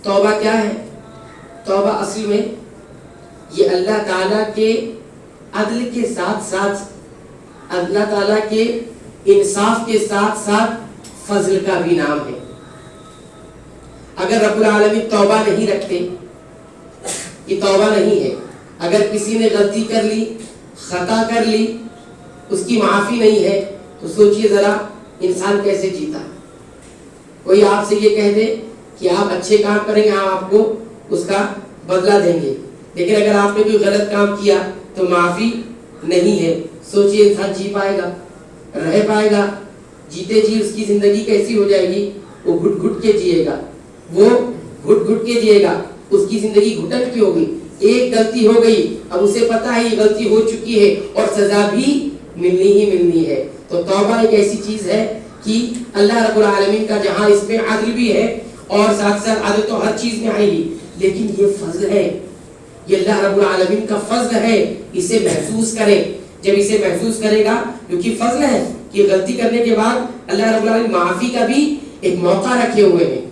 توبہ کیا ہے؟ توبہ اصل میں یہ اللہ تعالیٰ کے عدل کے ساتھ ساتھ، اللہ تعالیٰ کے انصاف کے ساتھ ساتھ فضل کا بھی نام ہے۔ اگر رب العالمین توبہ نہیں رکھتے، یہ توبہ نہیں ہے، اگر کسی نے غلطی کر لی، خطا کر لی، اس کی معافی نہیں ہے، تو سوچئے ذرا انسان کیسے جیتا۔ کوئی آپ سے یہ کہہ دے کہ آپ اچھے کام کریں گے، ہم آپ کو اس کا بدلہ دیں گے، لیکن اگر آپ نے کوئی غلط کام کیا تو معافی نہیں ہے، سوچئے انسان جی پائے گا، رہ پائے گا؟ جیتے جی اس کی زندگی کیسی ہو جائے گی؟ وہ گھٹ گھٹ کے جیے گا، وہ گھٹ گھٹ کے جیے گا، اس کی زندگی گھٹن کی ہوگی۔ ایک غلطی ہو گئی، اب اسے پتا ہے یہ غلطی ہو چکی ہے اور سزا بھی ملنی ہی ملنی ہے۔ تو توبہ ایک ایسی چیز ہے کہ اللہ رب العالمین کا جہاں اس میں عدل بھی ہے اور ساتھ ساتھ عدل تو ہر چیز میں آئے گی، لیکن یہ فضل ہے، یہ اللہ رب العالمین کا فضل ہے، اسے محسوس کریں۔ جب اسے محسوس کرے گا، کیونکہ فضل ہے کہ غلطی کرنے کے بعد اللہ رب العالمین معافی کا بھی ایک موقع رکھے ہوئے ہیں،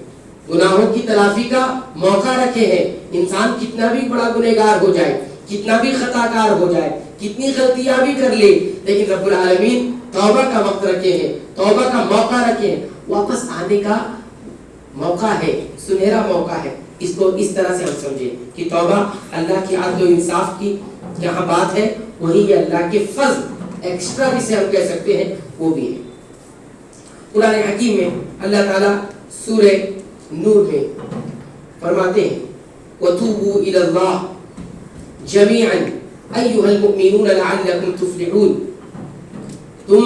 گناہوں کی تلافی کا موقع رکھے ہیں۔ انسان کتنا بھی بڑا گنہگار ہو جائے، کتنا بھی خطا کار ہو جائے، کتنی غلطیاں بھی کر لے، لیکن رب العالمین توبہ کا وقت رکھے ہیں، توبہ کا موقع رکھے ہیں، واپس آنے کا موقع ہے، سنہرا موقع ہے۔ اس کو اس طرح سے ہم سمجھیں کہ توبہ اللہ کی عدل و انصاف کی جہاں بات ہے، وہی اللہ کے فضل ایکسٹرا جسے ہم کہہ سکتے ہیں وہ بھی ہے۔ قرآن حکیم میں اللہ تعالیٰ سورہ نور میں فرماتے ہیں وَتُوبُوا إِلَى اللَّهِ جَمِيعًا أَيُّهَا الْمُؤْمِنُونَ لَعَلَّكُمْ تُفْلِحُونَ، تم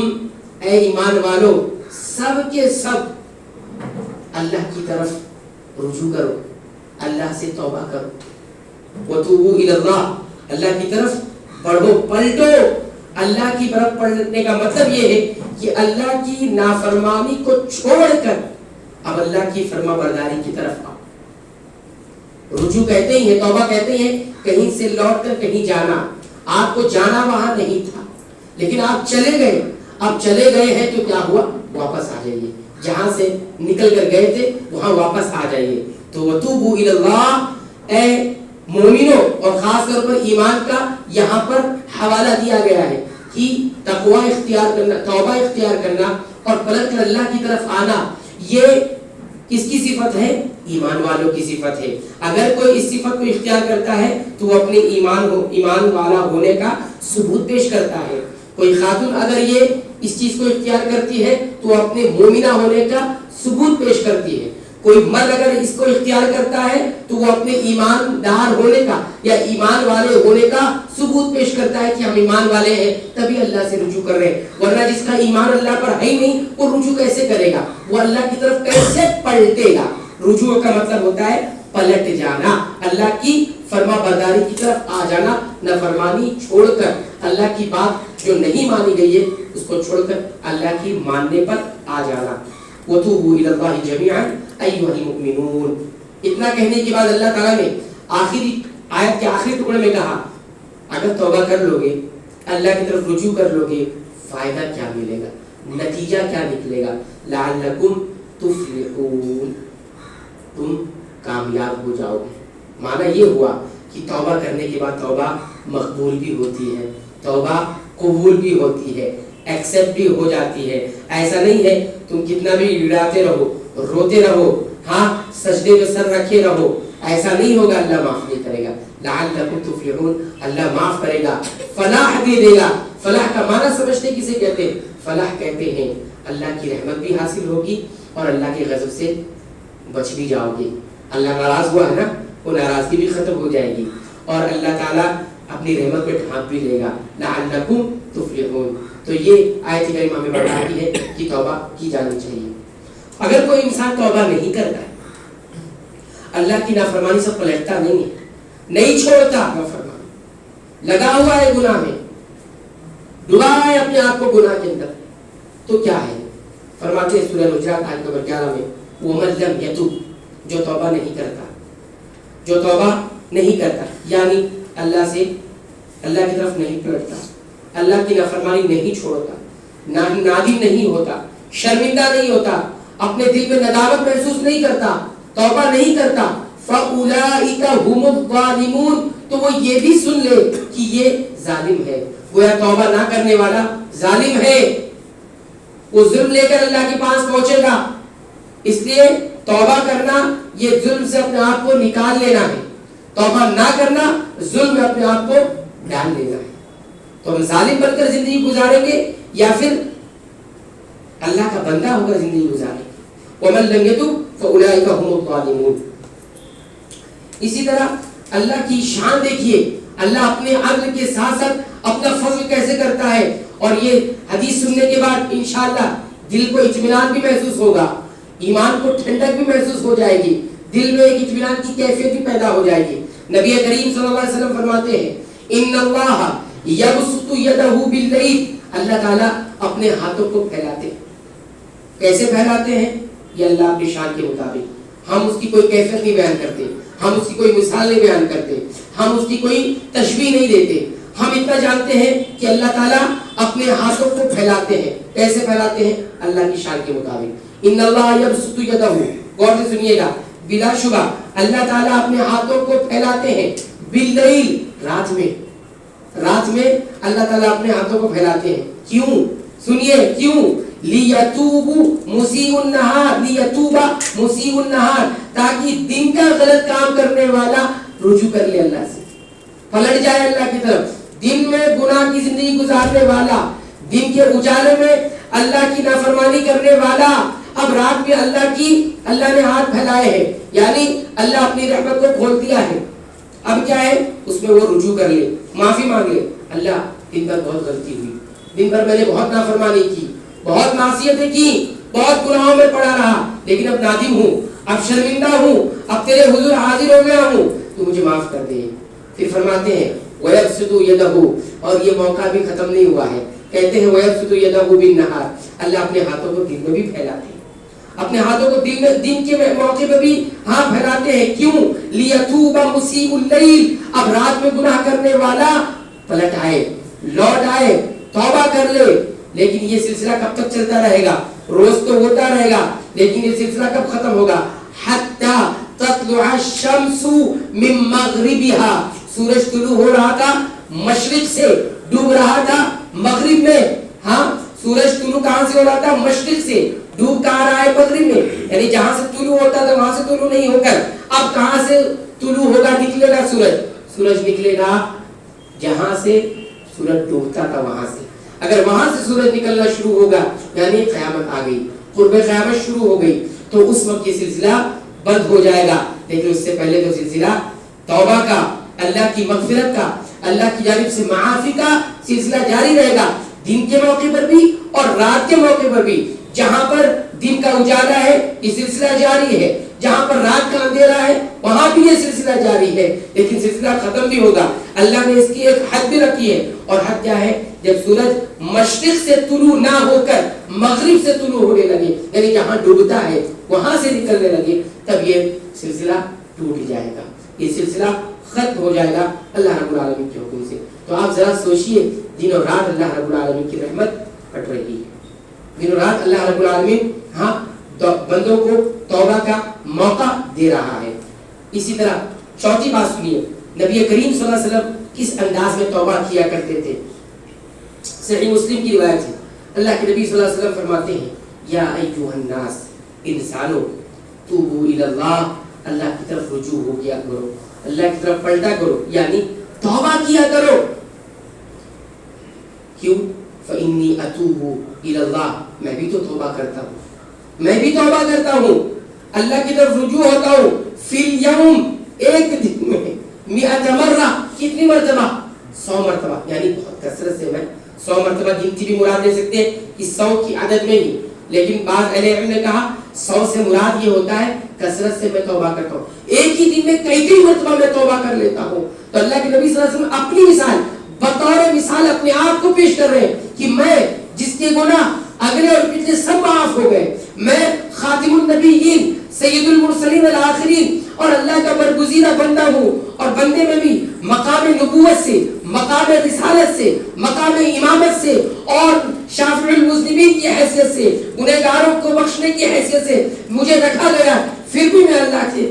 اے ایمان والو سب کے سب اللہ کی طرف رجوع کرو، اللہ سے توبہ کرو۔ وَتُوبُوا إِلَى اللَّهِ، اللہ کی طرف بڑھو، پلٹو۔ اللہ کی طرف پلٹنے کا مطلب یہ ہے کہ اللہ کی نافرمانی کو چھوڑ کر اب اللہ کی فرما برداری کی طرف آؤ۔ رجوع کہتے ہیں، توبہ کہتے ہیں کہیں سے لوٹ کر کہیں جانا۔ آپ کو جانا وہاں نہیں تھا، لیکن آپ چلے گئے، اب چلے گئے ہیں تو کیا ہوا؟ واپس آ جائیے، جہاں سے نکل کر گئے تھے وہاں واپس آ جائیے۔ تو وَتُوبُوا إِلَى اللَّهِ، اے مومنوں، اور خاص طور پر ایمان کا یہاں پر حوالہ دیا گیا ہے کہ تقوی اختیار کرنا، توبہ اختیار کرنا اور پلٹ کر اللہ کی طرف آنا، یہ کس کی صفت ہے؟ ایمان والوں کی صفت ہے۔ اگر کوئی اس صفت کو اختیار کرتا ہے تو وہ اپنے ایمان والا ہونے کا ثبوت پیش کرتا ہے۔ کوئی خاتون اگر یہ اس چیز کو اختیار کرتی ہے تو اپنے مومنہ ہونے کا ثبوت پیش کرتی ہے۔ کوئی مرد اگر اس کو اختیار کرتا ہے تو وہ اپنے ایماندار ہونے کا یا ایمان والے ہونے کا ثبوت پیش کرتا ہے کہ ہم ایمان والے ہیں، تبھی اللہ سے رجوع کر رہے ہیں۔ ورنہ جس کا ایمان اللہ پر ہے ہی نہیں، وہ رجوع کیسے کرے گا؟ وہ اللہ کی طرف کیسے پلٹے گا؟ رجوع کا مطلب ہوتا ہے پلٹ جانا، اللہ کی فرما برداری کی طرف آ جانا، نافرمانی چھوڑ کر اللہ کی بات جو نہیں مانی گئی ہے اس کو چھوڑ کر اللہ کی ماننے پر آ جانا۔ وَتُوبُوا إِلَى اللَّهِ جَمِيعًا أَيُّهَا الْمُؤْمِنُونَ، اتنا کہنے کے بعد اللہ تعالیٰ نے آخری آیت کے آخری ٹکڑے میں کہا اگر توبہ کر لو گے، اللہ کی طرف رجوع کر لو گے، فائدہ کیا ملے گا، نتیجہ کیا نکلے گا؟ لَعَلَّكُمْ تُفْلِحُونَ، تم کامیاب ہو جاؤ گے۔ معنی یہ ہوا کہ توبہ کرنے کے بعد توبہ مقبول بھی ہوتی ہے، توبہ قبول بھی ہوتی ہے، ایکسیپٹ بھی ہو جاتی ہے۔ ایسا نہیں ہے تم کتنا بھی گڑاتے رہو، روتے رہو، ہاں سجدے میں سر رکھے رہو، ایسا نہیں ہوگا، اللہ معاف نہیں کرے گا۔ لعلکم تفلحون، اللہ معاف کرے گا، فلاح دے دے گا۔ فلاح کا معنی سمجھتے کسے کہتے ہیں؟ فلاح کہتے ہیں اللہ کی رحمت بھی حاصل ہوگی اور اللہ کے غضب سے بچ بھی جاؤ گے۔ اللہ ناراض ہوا ہے نا، وہ ناراضگی بھی ختم ہو جائے گی اور اللہ تعالیٰ اپنی رحمت پہ ڈھانپ بھی لے گا۔ لعلکم تفلحون، تو یہ آیت کریمہ ہمیں بتاتی ہے کہ توبہ کی جانی چاہیے۔ اگر کوئی انسان توبہ نہیں کرتا ہے، اللہ کی نافرمانی سے پلٹتا نہیں ہے، نہیں چھوڑتا نافرمانی، لگا ہوا ہے گناہ میں، ڈبا ہے اپنے آپ کو گناہ کے اندر، تو کیا ہے؟ فرماتے ہیں سورہ حجرات آیت نمبر 11 میں وَمَن لَمْ يَتُب، جو توبہ نہیں کرتا، جو توبہ نہیں کرتا یعنی اللہ سے، اللہ کی طرف نہیں پلٹتا، اللہ کی نافرمانی نہیں چھوڑتا، نادم نہیں ہوتا، شرمندہ نہیں ہوتا، اپنے دل میں ندامت محسوس نہیں کرتا، توبہ نہیں کرتا، فَأُولَٰئِكَ هُمُ الظَّالِمُونَ، تو وہ یہ بھی سن لے کہ یہ ظالم ہے. گویا توبہ نہ کرنے والا ظالم ہے، وہ ظلم لے کر اللہ کے پاس پہنچے گا. اس لیے توبہ کرنا یہ ظلم سے اپنے آپ کو نکال لینا ہے، توبہ نہ کرنا ظلم میں اپنے آپ کو ڈال لینا ہے. تو ہم ظالم بن کر زندگی گزاریں گے یا پھر اللہ کا بندہ ہو کر زندگی گزاریں گے. وَمَن لَمْ يَتُبْ فَأُولَٰئِكَ هُمُ الظَّالِمُونَ. اسی طرح اللہ کی شان دیکھیے، اللہ اپنے عدل کے ساتھ ساتھ اپنا فضل کیسے کرتا ہے. اور یہ حدیث سننے کے بعد انشاءاللہ دل کو اطمینان بھی محسوس ہوگا، ایمان کو ٹھنڈک بھی محسوس ہو جائے گی، دل میں ایک اطمینان کی کیفیت بھی پیدا ہو جائے گی. نبی کریم صلی اللہ علیہ وسلم فرماتے ہیں ان اللہ یبسط یدہ باللیل، اللہ تعالیٰ اپنے ہاتھوں کو پھیلاتے ہیں. کیسے پھیلاتے ہیں؟ یہ اللہ اپنی شان کے مطابق. ہم اس کی کوئی کیفیت نہیں بیان کرتے، ہم اس کی کوئی مثال نہیں بیان کرتے، ہم اس کی کوئی تشبیہ نہیں دیتے. ہم اتنا جانتے ہیں کہ اللہ تعالیٰ اپنے ہاتھوں کو پھیلاتے ہیں. کیسے پھیلاتے ہیں؟ اللہ کی شان کے مطابق. ان اللہ یبسط یدہ، غور سے سنیے گا، بلا شبہ اللہ تعالیٰ اپنے ہاتھوں کو پھیلاتے ہیں باللیل، رات میں. رات میں اللہ تعالیٰ اپنے ہاتھوں کو پھیلاتے ہیں. کیوں؟ سنیے کیوں. لیتوب مسیء النہار، لیتوب مسیء النہار، تاکہ دن کا غلط کام کرنے والا رجوع کر لے اللہ سے، پلٹ جائے اللہ کی طرف. دن میں گناہ کی زندگی گزارنے والا، دن کے اجالے میں اللہ کی نافرمانی کرنے والا، اب رات میں اللہ نے ہاتھ پھیلائے ہیں، یعنی اللہ اپنی رحمت کو کھول دیا ہے. اب کیا ہے؟ اس میں وہ رجوع کر لے، معافی مانگ لے. اللہ دن بھر بہت غلطی ہوئی، دن بھر میں نے بہت نافرمانی کی، بہت معصیتیں کی، بہت گناہوں میں پڑا رہا، لیکن اب نادم ہوں، اب شرمندہ ہوں، اب تیرے حضور حاضر ہو گیا ہوں، تو مجھے معاف کر دے. پھر فرماتے ہیں وَيَبْسُطُ يَدَهُ، اور یہ موقع بھی ختم نہیں ہوا ہے. کہتے ہیں وَيَبْسُطُ يَدَهُ بِالنَّهَارِ، اللہ اپنے ہاتھوں کو دن میں بھی پھیلاتے ہیں، اپنے ہاتھوں کو دن کے موقع پہ بھی ہاتھ پھیلاتے ہیں. کیوں؟ لیتوب مسیء اللیل، اب رات میں گناہ کرنے والا پلٹ آئے، لوٹ آئے، توبہ کر لے. لیکن یہ سلسلہ کب تک چلتا رہے گا؟ روز تو ہوتا رہے گا، لیکن یہ سلسلہ کب ختم ہوگا؟ حتی تطلع الشمس من مغربها، سورج طلوع ہو رہا تھا مشرق سے، ڈوب رہا تھا مغرب میں. ہاں، سورج طلوع کہاں سے ہو رہا تھا؟ مشرق سے، ڈوب کہاں رہا ہے؟ مغرب میں. یعنی جہاں سے طلوع ہوتا تھا وہاں سے طلوع نہیں ہو کر اب کہاں سے طلوع ہوگا، نکلے گا سورج نکلے گا جہاں سے سورج ڈوبتا تھا وہاں سے. اگر وہاں سے سورج نکلنا شروع ہوگا یعنی قیامت آ گئی، قرب قیامت شروع ہو گئی، تو اس وقت یہ سلسلہ بند ہو جائے گا. لیکن اس سے پہلے تو سلسلہ توبہ کا، اللہ کی مغفرت کا، اللہ کی جانب سے معافی کا سلسلہ جاری رہے گا، دن کے موقع پر بھی اور رات کے موقع پر بھی. جہاں پر دن کا اجالا ہے یہ سلسلہ جاری ہے، جہاں پر رات کا اندھیرا ہے وہاں بھی یہ سلسلہ جاری ہے. لیکن سلسلہ ختم بھی ہوگا. اللہ نے اس کی ایک حد بھی رکھی ہے، اور حد کیا ہے؟ جب سورج مشرق سے طلوع نہ ہو کر مغرب سے طلوع ہونے لگے، یعنی جہاں ڈوبتا ہے وہاں سے نکلنے لگے، تب یہ سلسلہ ٹوٹ جائے گا، یہ سلسلہ ختم ہو جائے گا اللہ رب العالمین کے حکم سے. تو آپ ذرا سوچئے، دن اور رات اللہ رب العالمین کی رحمت پڑ رہی ہے، دن اور رات اللہ رب العالمین ہاں بندوں کو توبہ کا موقع دے رہا ہے. اسی طرح چوتھی بات سنیے، نبی کریم صلی اللہ علیہ وسلم کس انداز میں توبہ کیا کرتے تھے. صحیح مسلم کی روایت ہے، اللہ کے نبی صلی اللہ علیہ وسلم فرماتے ہیں یا ایھا الناس، انسانوں، توبوا الی اللہ، اللہ کی طرف رجوع ہو کیا کرو، اللہ کی طرف پلٹا کرو، یعنی توبہ کیا کرو. کیوں؟ فإنی اتوب الی اللہ، میں بھی تو توبہ کرتا ہوں، میں بھی توبہ کرتا ہوں، اللہ کی طرف رجوع ہوتا ہوں. فی الیوم، ایک دن میں 100 مرہ، کتنی مرتبہ؟ 100 مرتبہ، یعنی بہت کثرت سے. میں 100 مرتبہ گنتی بھی مراد دے سکتے ہیں کہ 100 کی عدد میں ہی، لیکن بعض اہل علم نے کہا 100 سے مراد یہ ہوتا ہے کثرت سے میں توبہ کرتا ہوں، ایک ہی دن میں کئی مرتبہ میں توبہ کر لیتا ہوں. تو اللہ کے نبی صلی اللہ علیہ وسلم اپنی مثال، بطور مثال اپنے آپ کو پیش کر رہے ہیں کہ میں جس کے گناہ اگلے اور پچھلے سب معاف ہو گئے، میں خاتم النبیین، سید المرسلین الآخرین اور اللہ کا برگزیدہ بندہ ہوں، اور بندے میں بھی مقام نبوت سے، مقام رسالت سے، مقام امامت سے اور شافع المذنبین کی حیثیت سے، گنہگاروں کو بخشنے کی حیثیت سے مجھے رکھا گیا. پھر بھی میں اللہ سے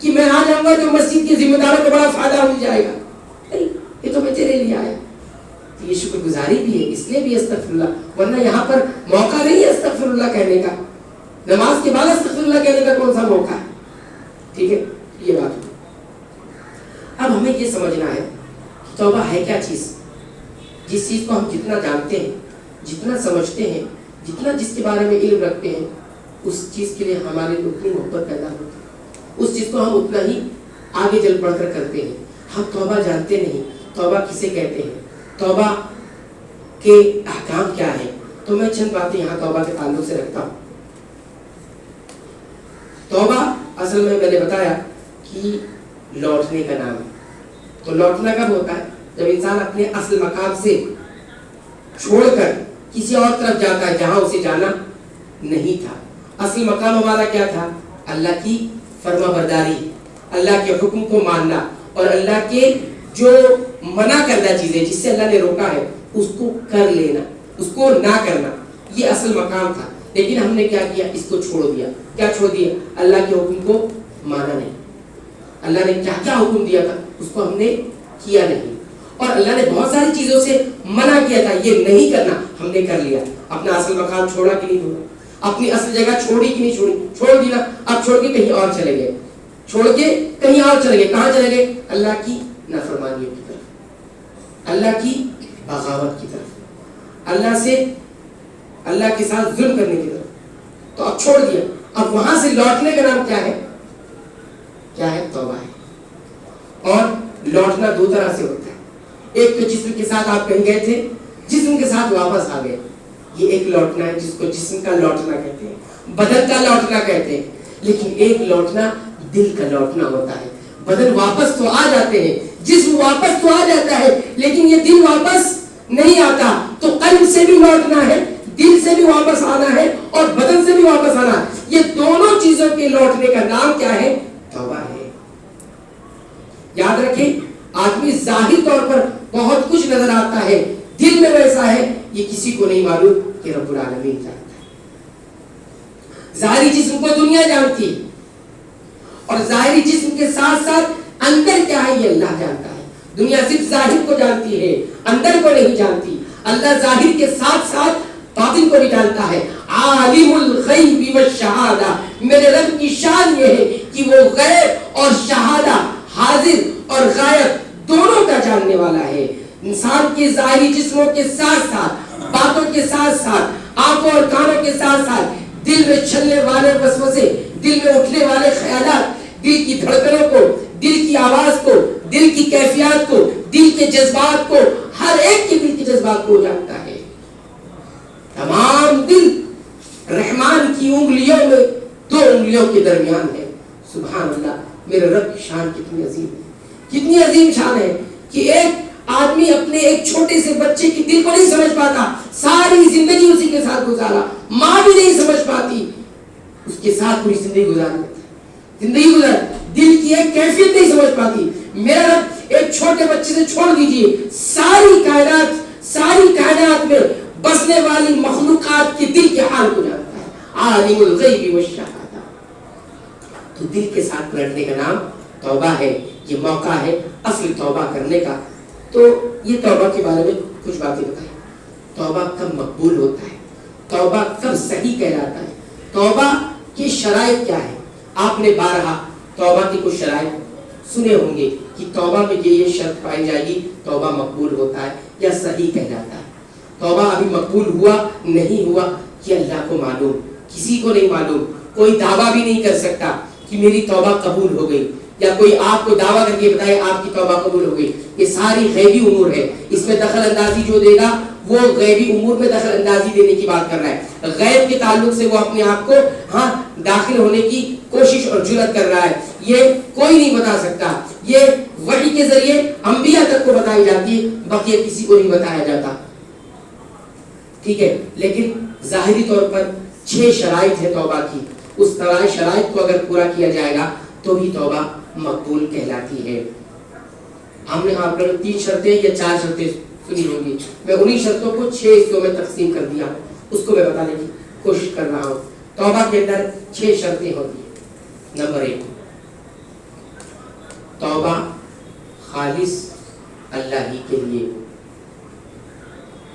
کہ میں آ جاؤں گا تو مسجد کے ذمہ داروں کو بڑا فائدہ مل جائے گا. نہیں, یہ تو میں تیرے لیے آیا. تو یہ شکر گزاری بھی ہے, اس لیے بھی استغفر اللہ, ورنہ یہاں پر موقع نہیں ہے استغفر اللہ کہنے کا. نماز کے بعد استغفر اللہ کہنے کا کون سا موقع ہے؟ ٹھیک ہے, یہ بات. اب ہمیں یہ سمجھنا ہے کہ توبہ ہے کیا چیز. جس چیز کو ہم جتنا جانتے ہیں, جتنا سمجھتے ہیں, جتنا جس کے بارے میں علم رکھتے ہیں, اس چیز کے لیے ہمارے اتنی محبت پیدا ہوتی ہے, اس چیز کو ہم اتنا ہی آگے چل پڑھ کر کرتے ہیں. ہم توبہ جانتے نہیں, توبہ کسے کہتے ہیں, توبہ کے احکام کیا ہیں. تو میں چند باتیں یہاں توبہ کے تعلق سے رکھتا ہوں. توبہ اصل میں نے بتایا کہ لوٹنے کا نام ہے. تو لوٹنا کب ہوتا ہے؟ جب انسان اپنے اصل مقام سے چھوڑ کر کسی اور طرف جاتا ہے جہاں اسے جانا نہیں تھا. اصل مقام ہمارا کیا تھا؟ اللہ کی فرما برداری, اللہ کے حکم کو ماننا, اور اللہ کے جو منع کردہ چیزیں جس سے اللہ نے روکا ہے اس کو کر لینا, اس کو نہ کرنا, یہ اصل مقام تھا. لیکن ہم نے کیا کیا؟ اس کو چھوڑ دیا. کیا چھوڑ دیا؟ اللہ کے حکم کو مانا نہیں. اللہ نے کیا کیا حکم دیا تھا اس کو ہم نے کیا نہیں, اور اللہ نے بہت ساری چیزوں سے منع کیا تھا یہ نہیں کرنا, ہم نے کر لیا. اپنا اصل مقام چھوڑا کہ نہیں چھوڑا؟ اپنی اصل جگہ چھوڑی کہ نہیں چھوڑی؟ چھوڑ دی نا. اب چھوڑ کے کہیں اور چلے گئے, چھوڑ کے کہیں اور چلے گئے. کہاں چلے گئے؟ اللہ کی نافرمانیوں کی طرف, اللہ کی بغاوت کی طرف, اللہ کے ساتھ ظلم کرنے کی طرف. تو اب چھوڑ دیا. اب وہاں سے لوٹنے کا نام کیا ہے؟ کیا ہے؟ توبہ ہے. اور لوٹنا دو طرح سے ہوتا ہے. ایک تو جسم کے ساتھ آپ کہیں گئے تھے, جسم کے ساتھ واپس آ گئے, یہ ایک لوٹنا ہے جس کو جسم کا لوٹنا کہتے ہیں, بدن کا لوٹنا کہتے ہیں. لیکن ایک لوٹنا دل کا لوٹنا ہوتا ہے. بدن واپس تو آ جاتے ہیں, جسم واپس تو آ جاتا ہے, لیکن یہ دل واپس نہیں آتا. تو قلب سے بھی لوٹنا ہے, دل سے بھی واپس آنا ہے, اور بدن سے بھی واپس آنا ہے. یہ دونوں چیزوں کے لوٹنے کا نام کیا ہے؟ توبہ ہے. یاد رکھیں, آدمی ظاہری طور پر بہت کچھ نظر آتا ہے, دل میں ویسا ہے یہ کسی کو نہیں معلوم کہ رب العالمین جانتا ہے. ظاہری جسم کو دنیا جانتی ہے, اور ظاہری جسم کے ساتھ ساتھ اندر کیا ہے یہ اللہ جانتا ہے. دنیا صرف ظاہر کو جانتی ہے, اندر کو نہیں جانتی. اللہ ظاہر کے ساتھ ساتھ باطن کو بھی جانتا ہے. عالم الغیب والشہادہ, میرے رب کی شان یہ ہے کہ وہ غیب اور شہادہ, حاضر اور غائب دونوں کا جاننے والا ہے. انسان کے ظاہری جسموں کے ساتھ ساتھ, باتوں کے ساتھ ساتھ, آنکھوں اور کانوں کے ساتھ ساتھ, دل میں چلنے والے وسوسے, دل میں اٹھنے والے خیالات, دل کی دھڑکنوں کو, دل کی آواز کو, دل کی کیفیات کو, دل کے جذبات کو, ہر ایک کے دل کے جذبات کو جانتا ہے. تمام دل رحمان کی انگلیوں میں دو انگلیوں کے درمیان ہے. سبحان اللہ, میرے رب کی شان کتنی عظیم ہے, کتنی عظیم شان ہے کہ ایک آدمی اپنے ایک چھوٹے سے بچے کی دل کو نہیں سمجھ پاتا, ساری زندگی اسی کے ساتھ گزارا, ماں بھی نہیں سمجھ پاتی, اس کے ساتھ پوری زندگی گزار, دل کی ایک کیفیت نہیں سمجھ پاتی. میرا رب ایک چھوٹے بچے سے چھوڑ دیجئے, ساری کائنات میں بسنے والی مخلوقات کے دل کے حال کو جانتا ہے. عالم الغیب والشہادہ. تو دل کے ساتھ لڑنے کا نام توبہ ہے. یہ موقع ہے اصل توبہ کرنے کا. تو یہ توبہ کے بارے میں کچھ باتیں بتائیں. توبہ کب مقبول ہوتا ہے, توبہ کب صحیح کہلاتا ہے, توبہ کی شرائط کیا ہے. آپ نے بارہا توبہ کی کچھ شرائط سنے ہوں گے کہ توبہ میں یہ شرط پائی جائے گی, توبہ مقبول ہوتا ہے یا صحیح کہلاتا ہے. توبہ ابھی مقبول ہوا نہیں ہوا یہ اللہ کو معلوم, کسی کو نہیں معلوم. کوئی دعویٰ بھی نہیں کر سکتا کہ میری توبہ قبول ہو گئی, یا کوئی آپ کو دعویٰ کر کے بتائے آپ کی توبہ قبول ہو گئی. یہ ساری غیبی امور ہے. اس میں دخل اندازی جو دے گا وہ غیبی امور میں دخل اندازی دینے کی بات کر رہا ہے. غیب کے تعلق سے وہ اپنے آپ کو داخل ہونے کی کوشش اور جرات کر رہا ہے. یہ کوئی نہیں بتا سکتا. یہ وحی کے ذریعے انبیاء تک کو بتائی جاتی ہے, بقیہ کسی کو نہیں بتایا جاتا. ٹھیک ہے, لیکن ظاہری طور پر 6 شرائط ہے توبہ کی. اس شرائط کو اگر پورا کیا جائے گا تو بھی توبہ مقبول کہلاتی ہے. ہم نے آپ لوگ 3 شرطیں یا 4 شرطیں سنی ہوں گی. میں انہی شرطوں کو 6 حصوں میں تقسیم کر دیا, اس کو میں بتانے کی کوشش کر رہا ہوں. توبہ کے اندر 6 شرطیں ہوتی ہیں. نمبر 1, توبہ خالص اللہ ہی کے لیے ہو.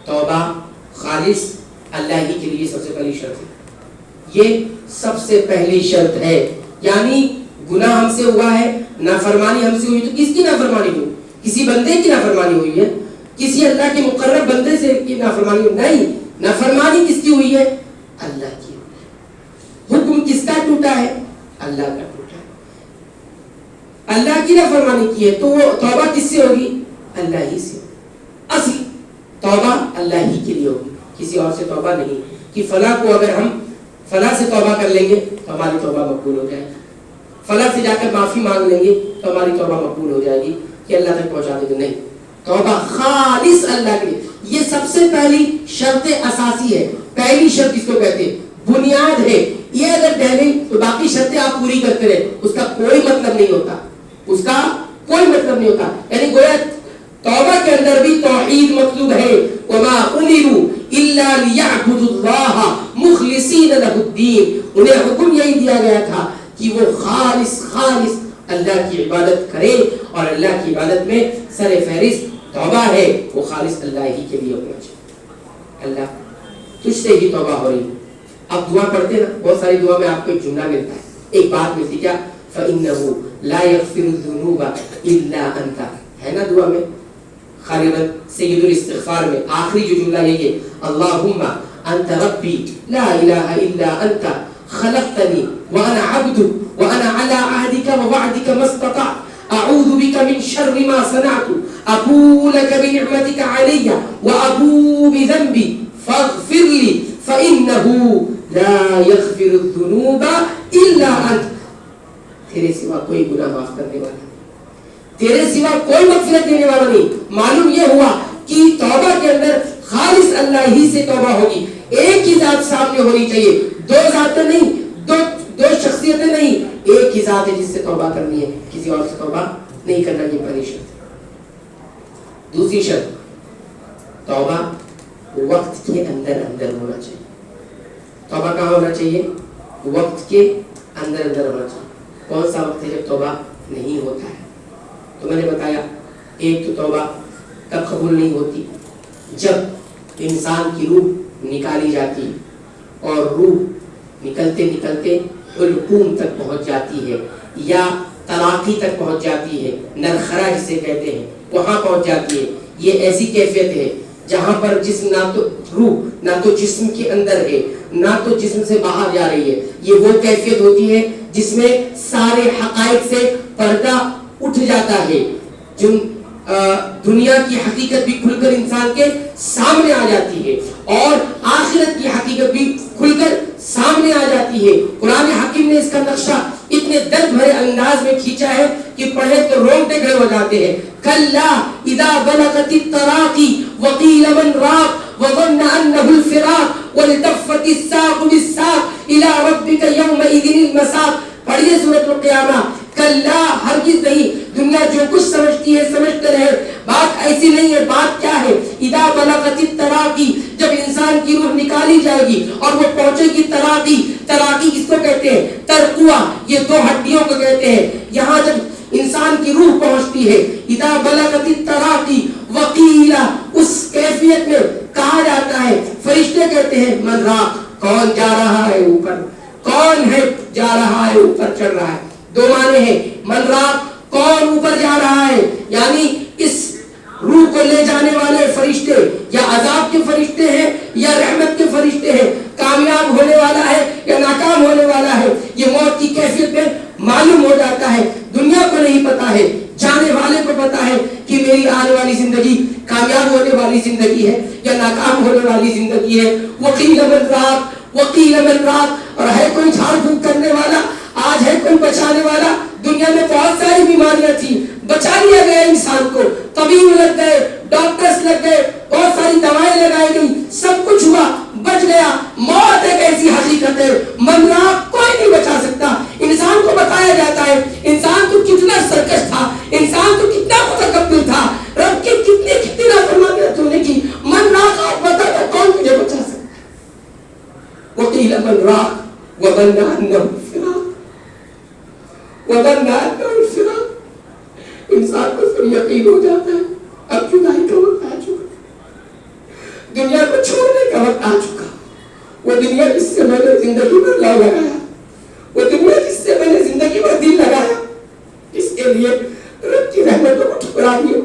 توبہ خالص اللہ ہی کے لیے سب سے پہلی شرط ہے. یہ سب سے پہلی شرط ہے. یعنی گناہ ہم سے ہوا ہے, نافرمانی ہم سے ہوئی, تو کس کی نافرمانی ہوئی؟ کسی بندے کی نافرمانی ہوئی ہے, کسی اللہ کے مقرب بندے سے کی نافرمانی ہوئی نہیں. نافرمانی کس کی ہوئی ہے؟ اللہ کی ہوئی ہے. حکم کس کا ٹوٹا ہے؟ اللہ کا ٹوٹا ہے. اللہ کی نافرمانی کی ہے تو وہ توبہ کس سے ہوگی؟ اللہ ہی سے. اصل توبہ اللہ ہی کے لیے ہوگی, کسی اور سے توبہ نہیں. کہ فلاں کو اگر ہم فلاں سے توبہ کر لیں گے تو ہماری توبہ مقبول ہو جائے گی, فلاں سے جا کر معافی مانگ لیں گے تو ہماری توبہ مقبول ہو جائے گی, کہ اللہ تک پہنچا دے گا. نہیں, توبہ خالص اللہ کے لیے. یہ سب سے پہلی شرط اساسی ہے. پہلی شرط اس کو کہتے ہیں, بنیاد ہے. یہ اگر ڈہلی تو باقی شرطیں آپ پوری کرتے رہے, اس کا کوئی مطلب نہیں ہوتا, اس کا کوئی مطلب نہیں ہوتا. یعنی گویا توبہ کے اندر بھی توحید مطلوب ہے. وما امروا الا ليعبدوا الله مخلصين له الدين. انہیں حکم یہی دیا گیا تھا کہ وہ خالص اللہ کی عبادت کرے, اور اللہ کی عبادت میں سر فہرست توبہ ہے, وہ خالص اللہ ہی کے لیے ہونا چاہیے. اللہ تجھ سے ہی توبہ ہو رہی ہے. اب دعا پڑھتے نا, بہت ساری دعا میں آپ کو ایک جملہ ملتا ہے, ایک بات ملتی, کیا؟ فَإِنَّهُ لَا يَغْفِرُ الذُّنُوبَ إِلَّا أَنْتَ. ہے نا دعا میں غالباً سید الاستغفار میں آخری جو جملہ یہ ہے, اللہم انت ربی لا الہ الا انت خلقتنی وانا عبدک وانا علی عہدک ووعدک ما استطعت اعوذ بک من شر ما صنعت ابوء لک بنعمتک علی وابوء بذنبی فاغفر لی فإنہ لا یغفر الذنوب الا انت. تیرے سوا کوئی گناہ معاف کرنے والا, تیرے سوا کوئی مغفرت دینے والا نہیں. معلوم یہ ہوا کہ توبہ کے اندر خالص اللہ ہی سے توبہ ہوگی. ایک ہی ذات سامنے ہونی چاہیے, دو ذاتیں نہیں, دو شخصیتیں نہیں, ایک ہی ذات ہے جس سے توبہ کرنی ہے, کسی اور سے توبہ نہیں کرنا. یہ پہلی شرط. دوسری شرط, توبہ وقت کے اندر ہونا چاہیے. توبہ کہاں ہونا چاہیے؟ وقت کے اندر ہونا چاہیے. کون سا وقت ہے جب توبہ نہیں ہوتا ہے؟ تو میں نے بتایا, ایک تو توبہ تب قبول نہیں ہوتی جب انسان کی روح نکالی جاتی اور روح نکلتے نکلتے حلقوم تک پہنچ جاتی ہے, یا تلاقی تک پہنچ جاتی ہے, نرخرا جسے کہتے ہیں, وہاں پہنچ جاتی ہے. یہ ایسی کیفیت ہے جہاں پر جسم نہ تو روح نہ تو جسم کے اندر ہے, نہ تو جسم سے باہر جا رہی ہے. یہ وہ کیفیت ہوتی ہے جس میں سارے حقائق سے پردہ اٹھ جاتا ہے, جو دنیا کی حقیقت بھی کھل کر انسان کے سامنے آ جاتی ہے, اور آخرت کی حقیقت بھی کھل کر سامنے آ جاتی ہے. قرآن حکیم نے اس کا نقشہ اتنے درد بھرے انداز میں کھینچا ہے کہ پڑھے تو رونگٹے کھڑے ہو جاتے ہیں. کلا اذا بلغت التراقی وقیل من راق وظن انه الفراق والتفت الساق بالساق الى ربك يومئذ المساق. پڑھیے سورۃ القیامہ. کلا ہرگز نہیں, دنیا جو کچھ سمجھتی ہے سمجھتے رہے, بات ایسی نہیں ہے. بات کیا ہے؟ اذا بلغت التراقی, جب انسان کی روح نکالی جائے گی اور وہ پہنچے گی تراقی. تراقی کس کو کہتے ہیں؟ ترقوا, یہ دو ہڈیوں کو کہتے ہیں. یہاں جب انسان کی روح پہنچتی ہے, اذا بلغت التراقی وقیل, اس کیفیت میں کہا جاتا ہے, فرشتے کہتے ہیں من راق, کون جا رہا ہے اوپر, کون ہے جا رہا ہے اوپر چڑھ رہا ہے. دو معنی ہیں, من راق کون اوپر جا رہا ہے, یعنی اس روح کو لے جانے والے فرشتے یا عذاب کے فرشتے ہیں یا رحمت کے فرشتے ہیں, کامیاب ہونے والا ہے یا ناکام ہونے والا ہے. یہ موت کی کیفیت میں معلوم ہو جاتا ہے. دنیا کو نہیں پتا ہے, جانے والے کو پتا ہے کہ میری آنے والی زندگی کامیاب ہونے والی زندگی ہے یا ناکام ہونے والی زندگی ہے. وقیل من راق, وقیل من راق. اور ہے کوئی جھاڑ پھونک کرنے والا, آج ہے کوئی بچانے والا. دنیا میں بہت ساری بیماریاں تھیں, بچا لیا گیا انسان کو, طبیب لگ گئے, ڈاکٹرز لگ گئے, بہت ساری دوائیں لگائی گئی, سب کچھ ہوا, بچ گیا. موت ایک ایسی حقیقت ہے, من راق کوئی نہیں بچا سکتا. انسان کو بتایا جاتا ہے انسان تو کتنا سرکش تھا, انسان تو کتنا متکبر تھا, رب کی کتنی نافرمانیاں تو نے کی. من راق آپ بتا دو کون تجھے بچا سکتا. وقیل من راق وظن انه الفراق وظن انه الفراق. انسان کو پھر یقین ہو جاتا ہے اب جدائی کا وقت آ چکا، دنیا کو چھوڑنے کا وقت آ چکا. وہ دنیا جس سے میں نے زندگی بھر لو لگایا، وہ دنیا جس سے میں نے زندگی بھر دل لگایا، اس کے لیے رب کی رحمتوں کو ٹھکرا دیا،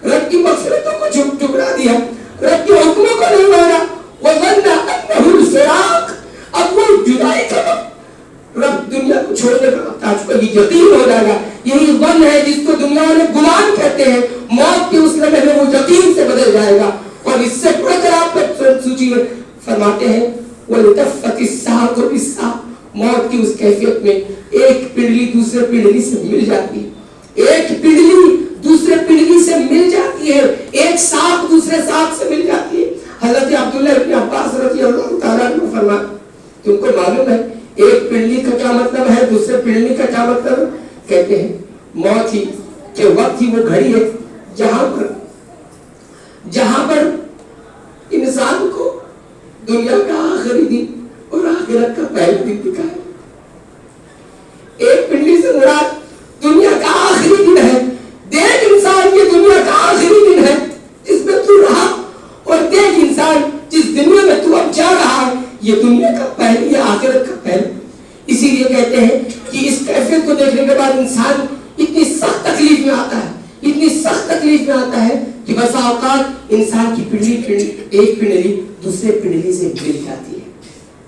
رب کی مغفرتوں کو ٹھکرا دیا، رب کے حکموں کو نہیں مانا. وَظَنَّ أَنَّهُ الْفِرَاقُ، اب وہ جدائی کا وقت، رب دنیا کو چھوڑنے کا وقت آ چکا. یہ یقین ہو جائے گا. یہی ظن ہے جس کو دنیا والے گمان کہتے ہیں. موت کے اس لمحے میں وہ یقین سے بدل جائے گا. اور اس سے پڑھ کر آپ سوچی میں فرماتے ہیں وَلِتَفَّتِ السَّاقُ بِالسَّاقِ، موت کی اس کیفیت میں ایک پنڈلی دوسرے پنڈلی سے مل جاتی ہے، ایک پنڈلی دوسرے پنڈلی سے مل جاتی ہے، ایک ساق دوسرے ساق سے مل جاتی ہے. حضرت عبداللہ ابن عباس رضی اللہ تعالیٰ عنہ فرماتے تم کو معلوم ہے ایک پنڈلی کا کیا مطلب ہے، دوسرے پنڈلی کا کیا مطلب ہے؟ کہتے ہیں موت ہی کہ وقت ہی وہ گھڑی ہے جہاں پر انسان کو دنیا کا آخری دن اور آخرت کا پہلا دن دکھائے. ایک پنڈلی سے مراد دنیا کا آخری دن ہے. دیکھ انسان یہ دنیا کا آخری دن ہے جس میں تو رہا، اور دیکھ انسان جس دنیا میں تو اب جا رہا ہے یہ دنیا کا پہلا یا آخرت کا پہلا. اسی لیے کہتے ہیں کہ اس کیفیت کو دیکھنے کے بعد انسان اتنی سخت تکلیف میں آتا ہے، اتنی سخت تکلیف میں آتا ہے کہ بسا اوقات انسان کی پنڈلی ایک پنڈلی دوسرے پنڈلی سے مل جاتی ہے.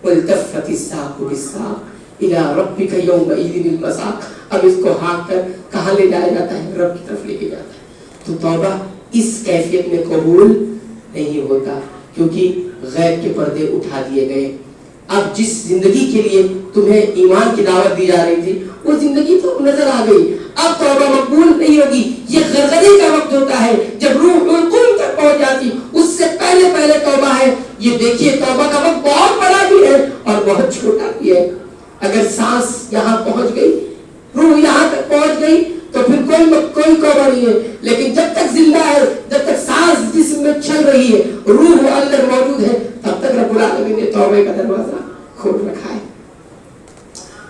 وَالْتَفَّتِ السَّاقُ بِالسَّاقِ إِلَىٰ رَبِّكَ يَوْمَئِذٍ الْمَسَاقُ، اب اس کو ہانک کر کہاں لے جایا جاتا ہے؟ رب کی طرف لے کے جاتا ہے. تو توبہ اس کیفیت میں قبول نہیں ہوتا کیونکہ غیب کے پردے اٹھا دیے گئے. اب جس زندگی کے لیے تمہیں ایمان کی دعوت دی جا رہی تھی وہ زندگی تو نظر آ گئی، اب توبہ مقبول نہیں ہوگی. یہ غرغرے کا وقت ہوتا ہے جب روح القلب تک پہنچ جاتی، اس سے پہلے توبہ ہے. یہ دیکھیے توبہ کا وقت بہت بڑا بھی ہے اور بہت چھوٹا بھی ہے. اگر سانس یہاں پہنچ گئی، روح یہاں تک پہنچ گئی تو پھر کوئی توبہ نہیں ہے. لیکن جب تک زندہ ہے، جب تک سانس جسم میں چل رہی ہے، روح اندر موجود ہے، تب تک رب العالمین نے توبہ کا دروازہ کھول رکھا ہے.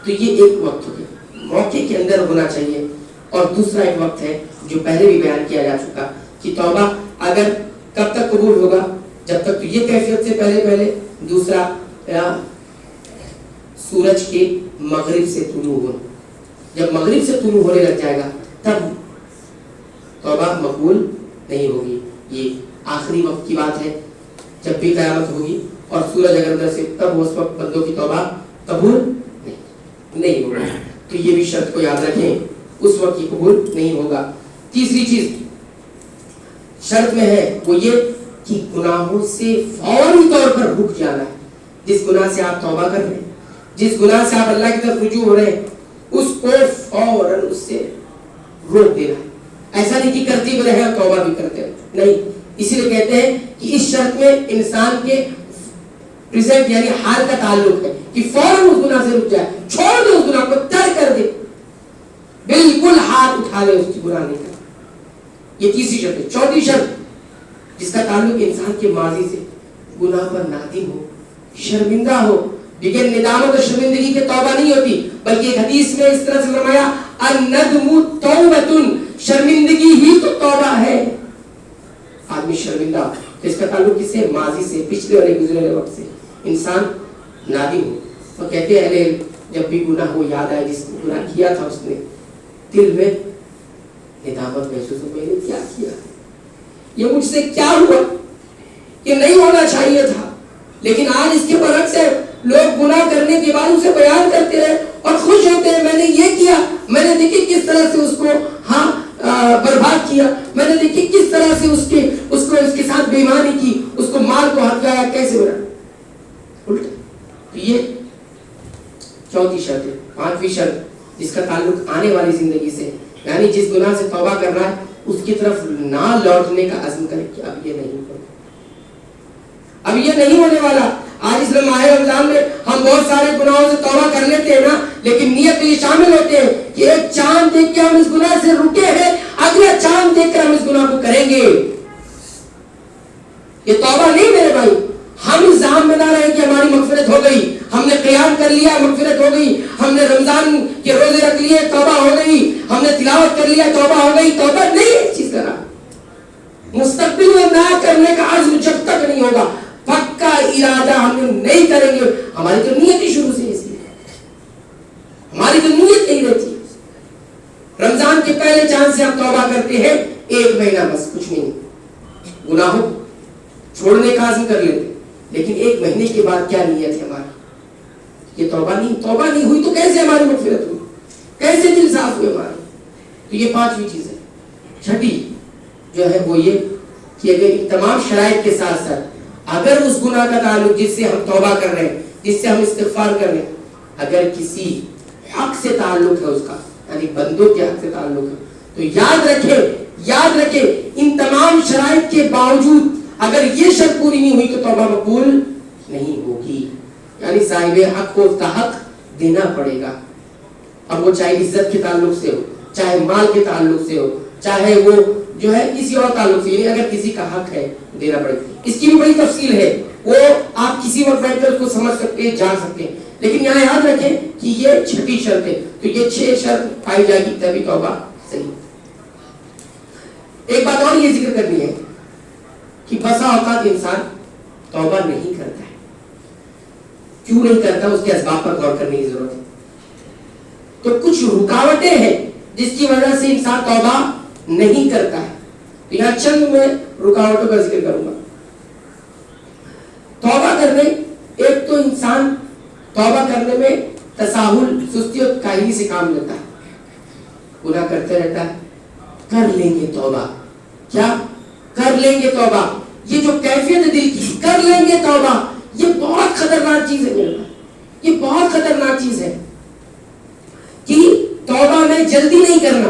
تو یہ ایک وقت ہو گیا موقع کے اندر ہونا چاہیے. اور دوسرا ایک وقت ہے جو پہلے بھی بیان کیا جا چکا کہ توبہ اگر کب تک قبول ہوگا؟ جب تک تو یہ کیفیت سے پہلے. دوسرا سورج کے مغرب سے طلوع ہو، جب مغرب سے طلوع ہونے لگ جائے گا تب توبہ مقبول نہیں ہوگی. یہ آخری وقت کی بات ہے جب بھی قیامت ہوگی اور سورج اگر ادھر سے تب اس وقت بندوں کی توبہ قبول نہیں ہوگا. تو یہ بھی شرط کو یاد رکھیں، اس وقت یہ قبول نہیں ہوگا. تیسری چیز شرط میں ہے وہ یہ کہ گناہوں سے فوری طور پر رک جانا ہے. جس گناہ سے آپ توبہ کر رہے ہیں، جس گناہ سے آپ اللہ کی طرف رجوع ہو رہے ہیں، اس کو فوراً اس سے روک دینا ہے. ایسا نہیں کہ کرتی بھی رہے اور توبہ بھی کرتے رہے، نہیں. اسی لیے کہتے ہیں کہ اس شرط میں انسان کے پریزنٹ یعنی حال کا تعلق ہے کہ فوراً اس گناہ سے رک جائے، چھوڑ دے اس گناہ کو، ترک کر دے، بالکل ہاتھ اٹھا لے اس کی گناہ نہیں کرنا. یہ تیسری شرط ہے. چوتھی شرط جس کا تعلق انسان کے ماضی سے، گناہ پر نادم ہو، شرمندہ ہو. بغیر ندامت اور شرمندگی کے توبہ نہیں ہوتی، بلکہ ایک حدیث میں اس طرح سے فرمایا الندم توبۃ، شرمندگی ہی تو توبہ ہے. آدمی شرمندہ، تو اس کا تعلق کس سے؟ ماضی سے، پچھلے والے گزرے والے وقت سے. انسان نادم ہو. وہ کہتے ہیں جب بھی گناہ ہو یاد آئے جس نے گناہ کیا تھا، اس نے دل میں ندامت محسوس ہو، میں نے کیا کیا، یہ مجھ سے کیا ہوا، یہ نہیں ہونا چاہیے تھا. لیکن آج اس کے برعکس ہے، لوگ گناہ کرنے کے بعد اسے بیان کرتے ہیں اور خوش ہوتے ہیں، میں نے یہ کیا، میں نے دیکھی کس طرح سے اس کو برباد کیا، میں نے دیکھی کس طرح سے اس کے ساتھ بے ایمانی کی، اس کو مال کو ہتھیایا، کیسے بنا الٹا. تو یہ چوتھی شرط ہے. پانچویں شرط جس کا تعلق آنے والی زندگی سے، یعنی جس گناہ سے توبہ کر رہا ہے اس کی طرف نہ لوٹنے کا عزم کرے کہ اب یہ نہیں ہوگا، اب یہ نہیں ہونے والا. آج اس ماہ رمضان میں ہم بہت سارے گناہوں سے توبہ کر لیتے ہیں نا، لیکن نیت میں یہ شامل ہوتے ہیں کہ ایک چاند دیکھ کے ہم اس گناہ سے رکے ہیں، اگلا چاند دیکھ کر ہم اس گناہ کو کریں گے. یہ توبہ نہیں میرے بھائی. ہم اس ذہن میں نہ رہے کہ ہماری مغفرت ہو گئی، ہم نے قیام کر لیا، مغفرت ہو گئی، ہم نے رمضان کے روزے رکھ رکھ لیے توبہ ہو گئی, ہم نے تلاوت کر لیا توبہ ہو گئی, توبہ نہیں ہے اس چیز کا نام. مستقبل میں نہ کرنے کا عزم جب تک نہیں ہوگا, پکا ارادہ ہم نہیں کریں گے. ہماری تو نیت ہی شروع سے ایسی ہے, ہماری تو نیت نہیں رہتی. رمضان کے پہلے چاند سے ہم توبہ کرتے ہیں, 1 مہینہ بس, کچھ نہیں, گناہوں چھوڑنے کا عزم کر لیتے, لیکن 1 مہینے کے بعد کیا نیت ہے ہماری, یہ توبہ نہیں ہوئی تو کیسے ہماری مغفرت ہوئی, کیسے دل صاف ہوئے ہمارے. تو یہ 5ویں چیز ہے. چھٹی جو ہے وہ یہ کہ اگر ان تمام شرائط کے ساتھ ساتھ اگر اس گناہ کا تعلق جس سے ہم توبہ کر رہے ہیں, جس سے ہم استغفار کر رہے ہیں, اگر کسی حق سے تعلق ہے اس کا, یعنی بندوں کے حق سے تعلق ہے, تو یاد رکھے ان تمام شرائط کے باوجود اگر یہ شرط پوری نہیں ہوئی تو توبہ مقبول نہیں ہوگی. یعنی صاحب حق کو اس کا حق دینا پڑے گا. اب وہ چاہے عزت کے تعلق سے ہو, چاہے مال کے تعلق سے ہو, چاہے وہ جو ہے کسی اور تعلق سے, یعنی اگر کسی کا حق ہے دینا پڑے گا. اس کی بھی بڑی تفصیل ہے, وہ آپ کسی وقت بیٹھ کر اس کو سمجھ سکتے ہیں, جان سکتے ہیں, لیکن یہاں یاد رکھیں کہ یہ 6 شرط ہے. تو یہ 6 شرط پائی جائے گی تبھی توبہ صحیح. ایک بات اور یہ ذکر کرنی ہے کہ بسا اوقات انسان توبہ نہیں کرتا ہے. کیوں نہیں کرتا, اس کے اسباب پر غور کرنے کی ضرورت ہے. تو کچھ رکاوٹیں ہیں جس کی وجہ سے انسان توبہ نہیں کرتا ہے. یہاں چند میں رکاوٹوں کا ذکر کروں گا. توبہ کرنے, ایک تو انسان توبہ کرنے میں تساہل, سستی اور کاہلی سے کام لیتا ہے, گناہ کرتے رہتا ہے. کر لیں گے توبہ, کیا کر لیں گے توبہ, یہ جو کیفیت ہے دل کی, کر لیں گے توبہ, یہ بہت خطرناک چیز ہے میرے بھائی, یہ بہت خطرناک چیز ہے کہ توبہ میں جلدی نہیں کرنا,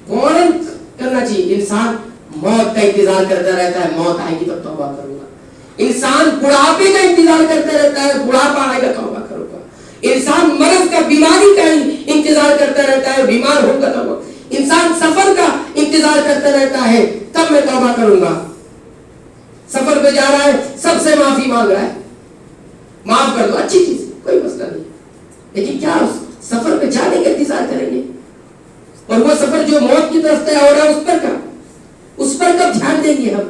فوراً کرنا چاہیے. انسان موت کا انتظار کرتا رہتا ہے, موت آئے گی تب توبہ کروں گا. انسان بڑھاپے کا انتظار کرتا رہتا ہے, بڑھاپا آئے گا توبہ کروں گا. انسان مرض کا, بیماری کا انتظار کرتا رہتا ہے, بیمار ہوگا توبہ. انسان سفر کا انتظار کرتا رہتا ہے, تب میں توبہ کروں گا. سفر پہ جا رہا ہے, سب سے معافی مانگ رہا ہے, معاف کر دو, اچھی چیز, کوئی مسئلہ نہیں, لیکن کیا اس سفر پہ جانے کا انتظار کریں گے؟ اور وہ سفر جو موت کی طرف طے ہو رہا ہے اس پر کب دھیان دیں گے ہم؟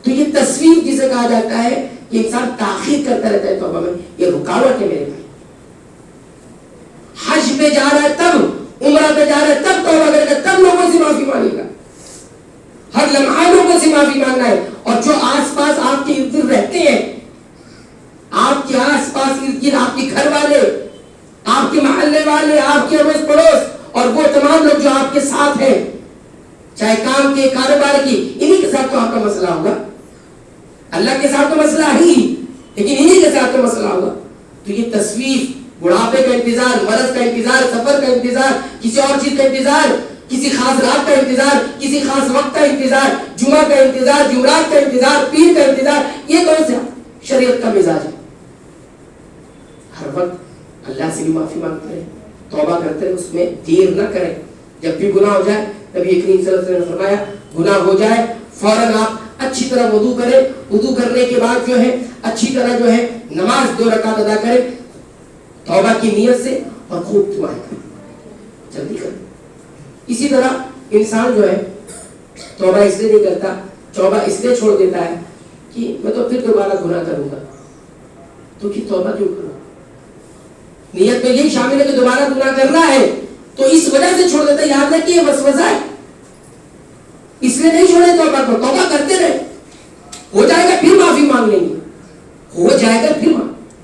تو یہ تصویر جسے کہا جاتا ہے کہ انسان تاخیر کرتا رہتا ہے توبہ میں, یہ رکاوٹ ہے میرے بھائی. حج پہ جا رہا ہے تب, عمرہ پہ جا رہا ہے تب توبہ کرے گا, تب لوگوں سے معافی مانگے گا. ہر لمحہ لوگوں سے معافی مانگنا ہے. اور جو آس پاس آپ کے ارد گرد رہتے ہیں, آپ کے آس پاس ارد گرد آپ کے گھر والے, آپ کے محلے والے, آپ کے اڑوس پڑوس, اور وہ تمام لوگ جو آپ کے ساتھ ہیں, چاہے کام کے, کاروبار کی, انہی کے ساتھ تو آپ کا مسئلہ ہوگا. اللہ کے ساتھ تو مسئلہ ہی, لیکن انہی کے ساتھ تو مسئلہ ہوگا. تو یہ تصویر, بڑھاپے کا انتظار, مرض کا انتظار, سفر کا انتظار, کسی اور چیز کا انتظار, کسی خاص رات کا انتظار, کسی خاص وقت کا انتظار, جمعہ کا انتظار, جمعرات کا انتظار, پیر کا انتظار, یہ کون سا شریعت کا مزاج ہے؟ ہر وقت اللہ سے بھی معافی مانگتے رہے, توبہ کرتے رہے, اس میں دیر نہ کریں. جب بھی گناہ ہو جائے, نبی کریم صلی اللہ علیہ وسلم نے فرمایا, گناہ ہو جائے فوراً آپ اچھی طرح وضو کریں, وضو کرنے کے بعد جو ہے اچھی طرح جو ہے نماز 2 رکعت ادا کریں توبہ کی نیت سے, اور خوب دعائیں کریں, جلدی کریں. اسی طرح انسان جو ہے توبہ اس لیے نہیں کرتا, توبہ اس لیے چھوڑ دیتا ہے کہ میں تو پھر دوبارہ گناہ کروں گا. تو کہ توبہ کیوں کروں, نیت میں یہی شامل ہے کہ دوبارہ گناہ کرنا ہے, تو اس وجہ سے چھوڑ دیتا ہے. یاد رکھیں یہ وسوسہ ہے, اس لیے نہیں چھوڑے توبہ کو, توبہ کرتے رہے, ہو جائے گا پھر معافی مانگ لیں گے, ہو جائے گا پھر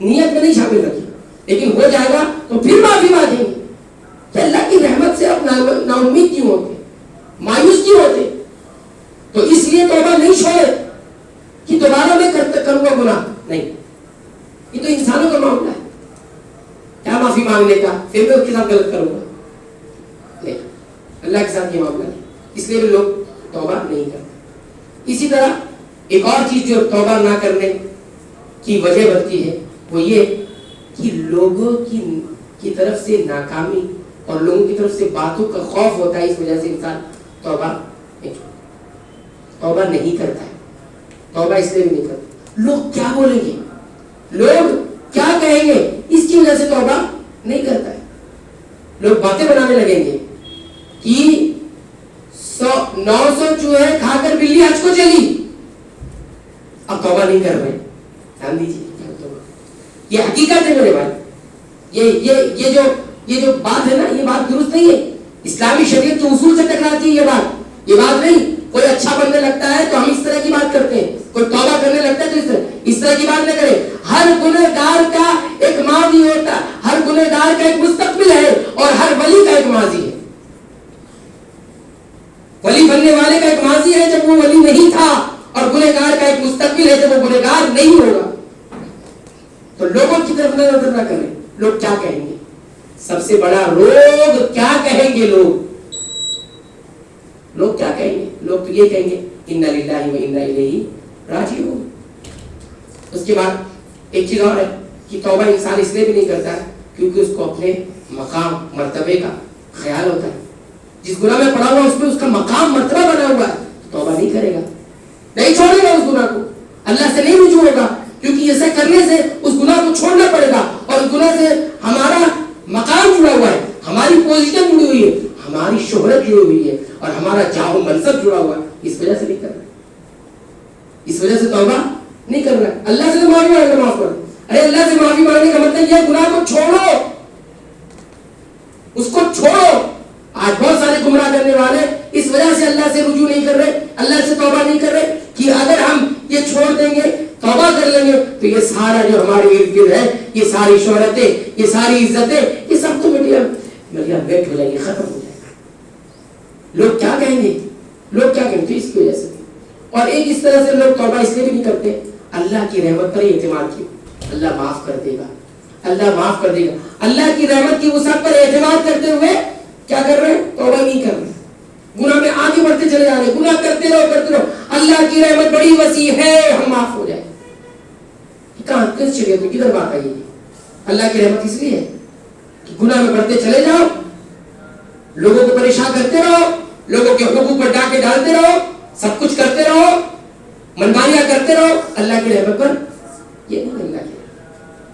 نیت میں نہیں شامل رکھیے, لیکن ہو جائے گا تو پھر معافی مانگیں گے. کہ اللہ کی رحمت سے آپ نا امید کیوں ہوتے, مایوس کیوں ہوتے؟ تو اس لیے توبہ نہیں چھوڑے کہ دوبارہ میں کروں گا گناہ, نہیں. یہ تو انسانوں کا معاملہ ہے, کیا معافی مانگنے کا, پھر میں اس کے ساتھ غلط کروں گا, نہیں. اللہ کے ساتھ یہ معاملہ نہیں, اس لیے بھی لوگ توبہ نہیں کرتے. اسی طرح ایک اور چیز جو توبہ نہ کرنے کی وجہ بنتی ہے وہ یہ کہ لوگوں کی طرف سے ناکامی اور لوگوں کی طرف سے باتوں کا خوف ہوتا ہے, اس وجہ سے انسان توبہ نہیں کرتا ہے. توبہ اس لیے بھی نہیں کرتا, لوگ کیا بولیں گے, لوگ کیا کہیں گے, اس کی وجہ سے توبہ نہیں کرتا ہے. لوگ باتیں بنانے لگیں گے کہ 900 چوہے کھا کر بلی حج کو چلی، اب توبہ نہیں کر رہے. دھیان دیجیے، یہ حقیقت ہے میرے بھائی. یہ جو بات ہے نا، یہ بات درست نہیں ہے. اسلامی شریعت کے اصول سے ٹکراتی ہے یہ بات نہیں. کوئی اچھا بننے لگتا ہے تو ہم اس طرح کی بات کرتے ہیں، کوئی توبہ کرنے لگتا ہے تو اس طرح کی بات نہ کرے. ہر گنہگار کا ایک ماضی ہوتا ہے، ہر گنہگار کا ایک مستقبل ہے، اور ہر ولی کا ایک ماضی ہے. ولی بننے والے کا ایک ماضی ہے جب وہ ولی نہیں تھا، اور گنہگار کا ایک مستقبل ہے جب وہ گنہگار نہیں ہوگا. تو لوگوں کی طرف نظر نہ کریں. لوگ کیا کہیں گے؟ سب سے بڑا روگ کیا کہیں گے لوگ کیا کہیں گے؟ لوگ تو یہ کہیں گے انا للہ و انا الیہ راجعون. اس کے بعد ایک چیز اور ہے کہ توبہ انسان اس لیے بھی نہیں کرتا ہے کیونکہ اس کو اپنے مقام مرتبے کا خیال ہوتا ہے. جس گناہ میں پڑا ہوا اس پہ اس کا مقام مرتبہ بنا ہوا ہے، توبہ نہیں کرے گا، نہیں چھوڑے گا اس گناہ کو، اللہ سے نہیں رجوع ہوگا، کیونکہ ایسا کرنے سے اس گناہ کو چھوڑنا پڑے گا. اور اس گناہ سے ہمارا مقام جڑا ہوا ہے، ہماری پوزیشن جڑی ہوئی ہے، ہماری شہرت جڑی ہوئی ہے، اور ہمارا جاہ و منصب جڑا ہوا ہے. اس وجہ سے نہیں کر رہا، اس وجہ سے توبہ نہیں کر رہا. اللہ سے معافی مانگے، معاف کر. ارے اللہ سے معافی مانگنے کا مطلب یہ گناہ کو چھوڑو، اس کو چھوڑو. آج بہت سارے گمراہ کرنے والے اس وجہ سے اللہ سے رجوع نہیں کر رہے، اللہ سے توبہ نہیں کر رہے کہ اگر ہم یہ چھوڑ دیں گے، توبہ کر لیں گے، تو یہ سارا جو ہمارے ارد گرد ہے، یہ ساری شہرتیں، یہ ساری عزتیں، یہ سب تو میڈیا بیٹھ ہو جائیں گے، ختم ہو جائے گا. لوگ کیا کہیں گے؟ تو اس کی وجہ سے. اور ایک اس طرح سے لوگ توبہ اس لیے بھی نہیں کرتے، اللہ کی رحمت پر ہی اعتماد کیوں، اللہ معاف کر دے گا، اللہ معاف کر دے گا. اللہ کی رحمت کی وسعت پر اعتماد کرتے ہوئے کیا کر رہے ہیں؟ توبہ نہیں کر رہے، گناہ میں آگے بڑھتے چلے جا رہے ہیں. گناہ کرتے رہو. اللہ کی رحمت بڑی وسیع ہے، ہم معاف ہو جائے. کہاں کس شریعت میں کدھر بات آئی ہے؟ اللہ کی رحمت اس لیے ہے کہ گناہ میں بڑھتے چلے جاؤ، لوگوں کو پریشان کرتے رہو، لوگوں کے حقوق پر ڈاکے ڈالتے رہو، سب کچھ کرتے رہو، منمانیاں کرتے رہو. اللہ کی رحمت پر یہ نہیں.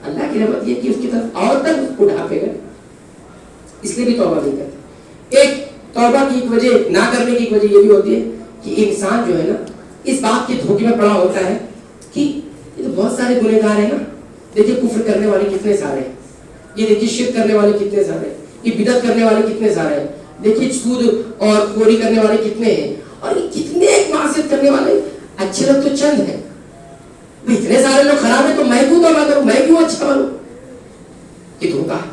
اللہ کی رحمت یہ کہ اس کی طرف اور تک اس کو ڈھانپے گا، اس لیے بھی توبہ نہیں کرتے. ایک توبہ کی ایک وجہ نہ کرنے کی ایک وجہ یہ بھی ہوتی ہے کہ انسان جو ہے نا اس بات کے دھوکے میں پڑا ہوتا ہے کہ یہ تو بہت سارے گنہگار ہیں نا، دیکھیے کفر کرنے والے کتنے سارے ہیں، یہ دیکھیے شرک کرنے والے کتنے سارے ہیں، یہ بدعت کرنے والے کتنے سارے ہیں، دیکھیے سود اور خوری کرنے والے کتنے ہیں، اور یہ کتنے ایک معصیت کرنے والے. اچھے لوگ تو چند ہیں، اتنے سارے لوگ خراب ہیں تو میں کیوں توبہ کروں، میں کیوں اچھا بنوں؟ یہ دھوکہ ہے.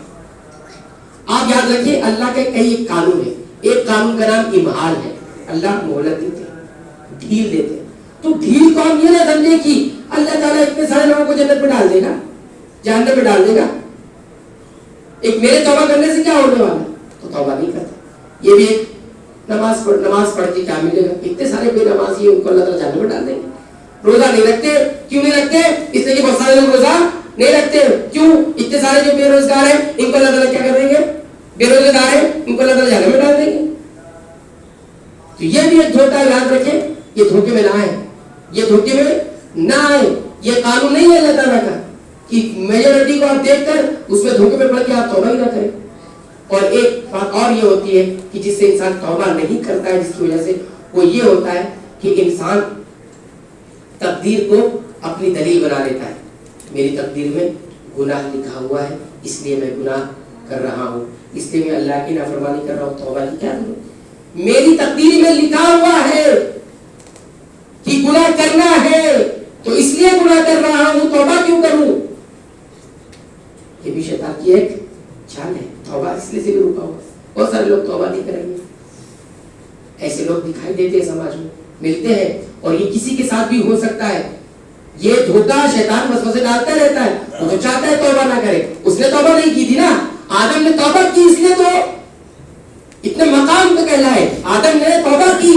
آپ یاد رکھیے اللہ کا ایک قانون ہے، ایک قانون کا نام امہال ہے. اللہ مہلت دیتے ہیں، ڈھیل دیتے ہیں. تو ڈھیل کو ہم یہ نہ سمجھے کہ اللہ تعالیٰ اتنے سارے لوگوں کو جنت میں ڈال دے گا، جہنم میں ڈال دے گا. ایک میرے توبہ کرنے سے کیا ہونے والا؟ تو توبہ نہیں کرتا. یہ بھی ایک نماز پڑھ کے کیا ملے گا؟ اتنے سارے بے نمازی ہیں، ان کو اللہ تعالیٰ جہنم میں ڈال دیں گے. روزہ نہیں رکھتے، کیوں نہیں رکھتے؟ اس لیے کہ بہت سارے لوگ روزہ نہیں رکھتے. کیوں؟ اتنے سارے جو بے روزگار ہیں ان کو اللہ تعالیٰ کیا کر دیں گے؟ بے روزگار ہیں ان کو اللہ تعالیٰ جہنم میں ڈال دیں گے. تو یہ بھی ایک دھوکہ، یاد رکھیں. یہ دھوکے میں نہ آئے، یہ دھوکے میں نہ آئے. یہ قانون نہیں ہے اللہ تعالیٰ کا کہ میجورٹی کو آپ دیکھ کر اس میں دھوکے میں پڑ کے آپ توبہ ہی نہ کریں. اور ایک بات اور یہ ہوتی ہے کہ جس سے انسان توبہ نہیں کرتا ہے، جس کی وجہ سے وہ یہ ہوتا ہے کہ انسان تقدیر کو اپنی دلیل بنا لیتا ہے. میری تقدیر میں گناہ لکھا ہوا ہے، اس لیے میں گناہ کر رہا ہوں، اس لیے میں اللہ کی نافرمانی کر رہا ہوں، توبہ کی کیا کروں؟ میری تقدیر میں لکھا ہوا ہے کہ گناہ کرنا ہے، تو اس لیے گناہ کر رہا ہوں، توبہ کیوں کروں؟ یہ بھی شیطان کی ایک چال ہے. توبہ اس لیے سے بھی رکا ہوا. بہت سارے لوگ توبہ نہیں کریں گے. ایسے لوگ دکھائی دیتے ہیں سماج میں، ملتے ہیں، اور یہ کسی کے ساتھ بھی ہو سکتا ہے. یہ دھوکہ شیطان وسوسے ڈالتا رہتا ہے. وہ تو چاہتا ہے توبہ نہ کرے. اس نے توبہ نہیں کی تھی نا، آدم نے توبہ کی، اس لیے تو اتنے مقام پہ کہلائے. آدم نے توبہ کی،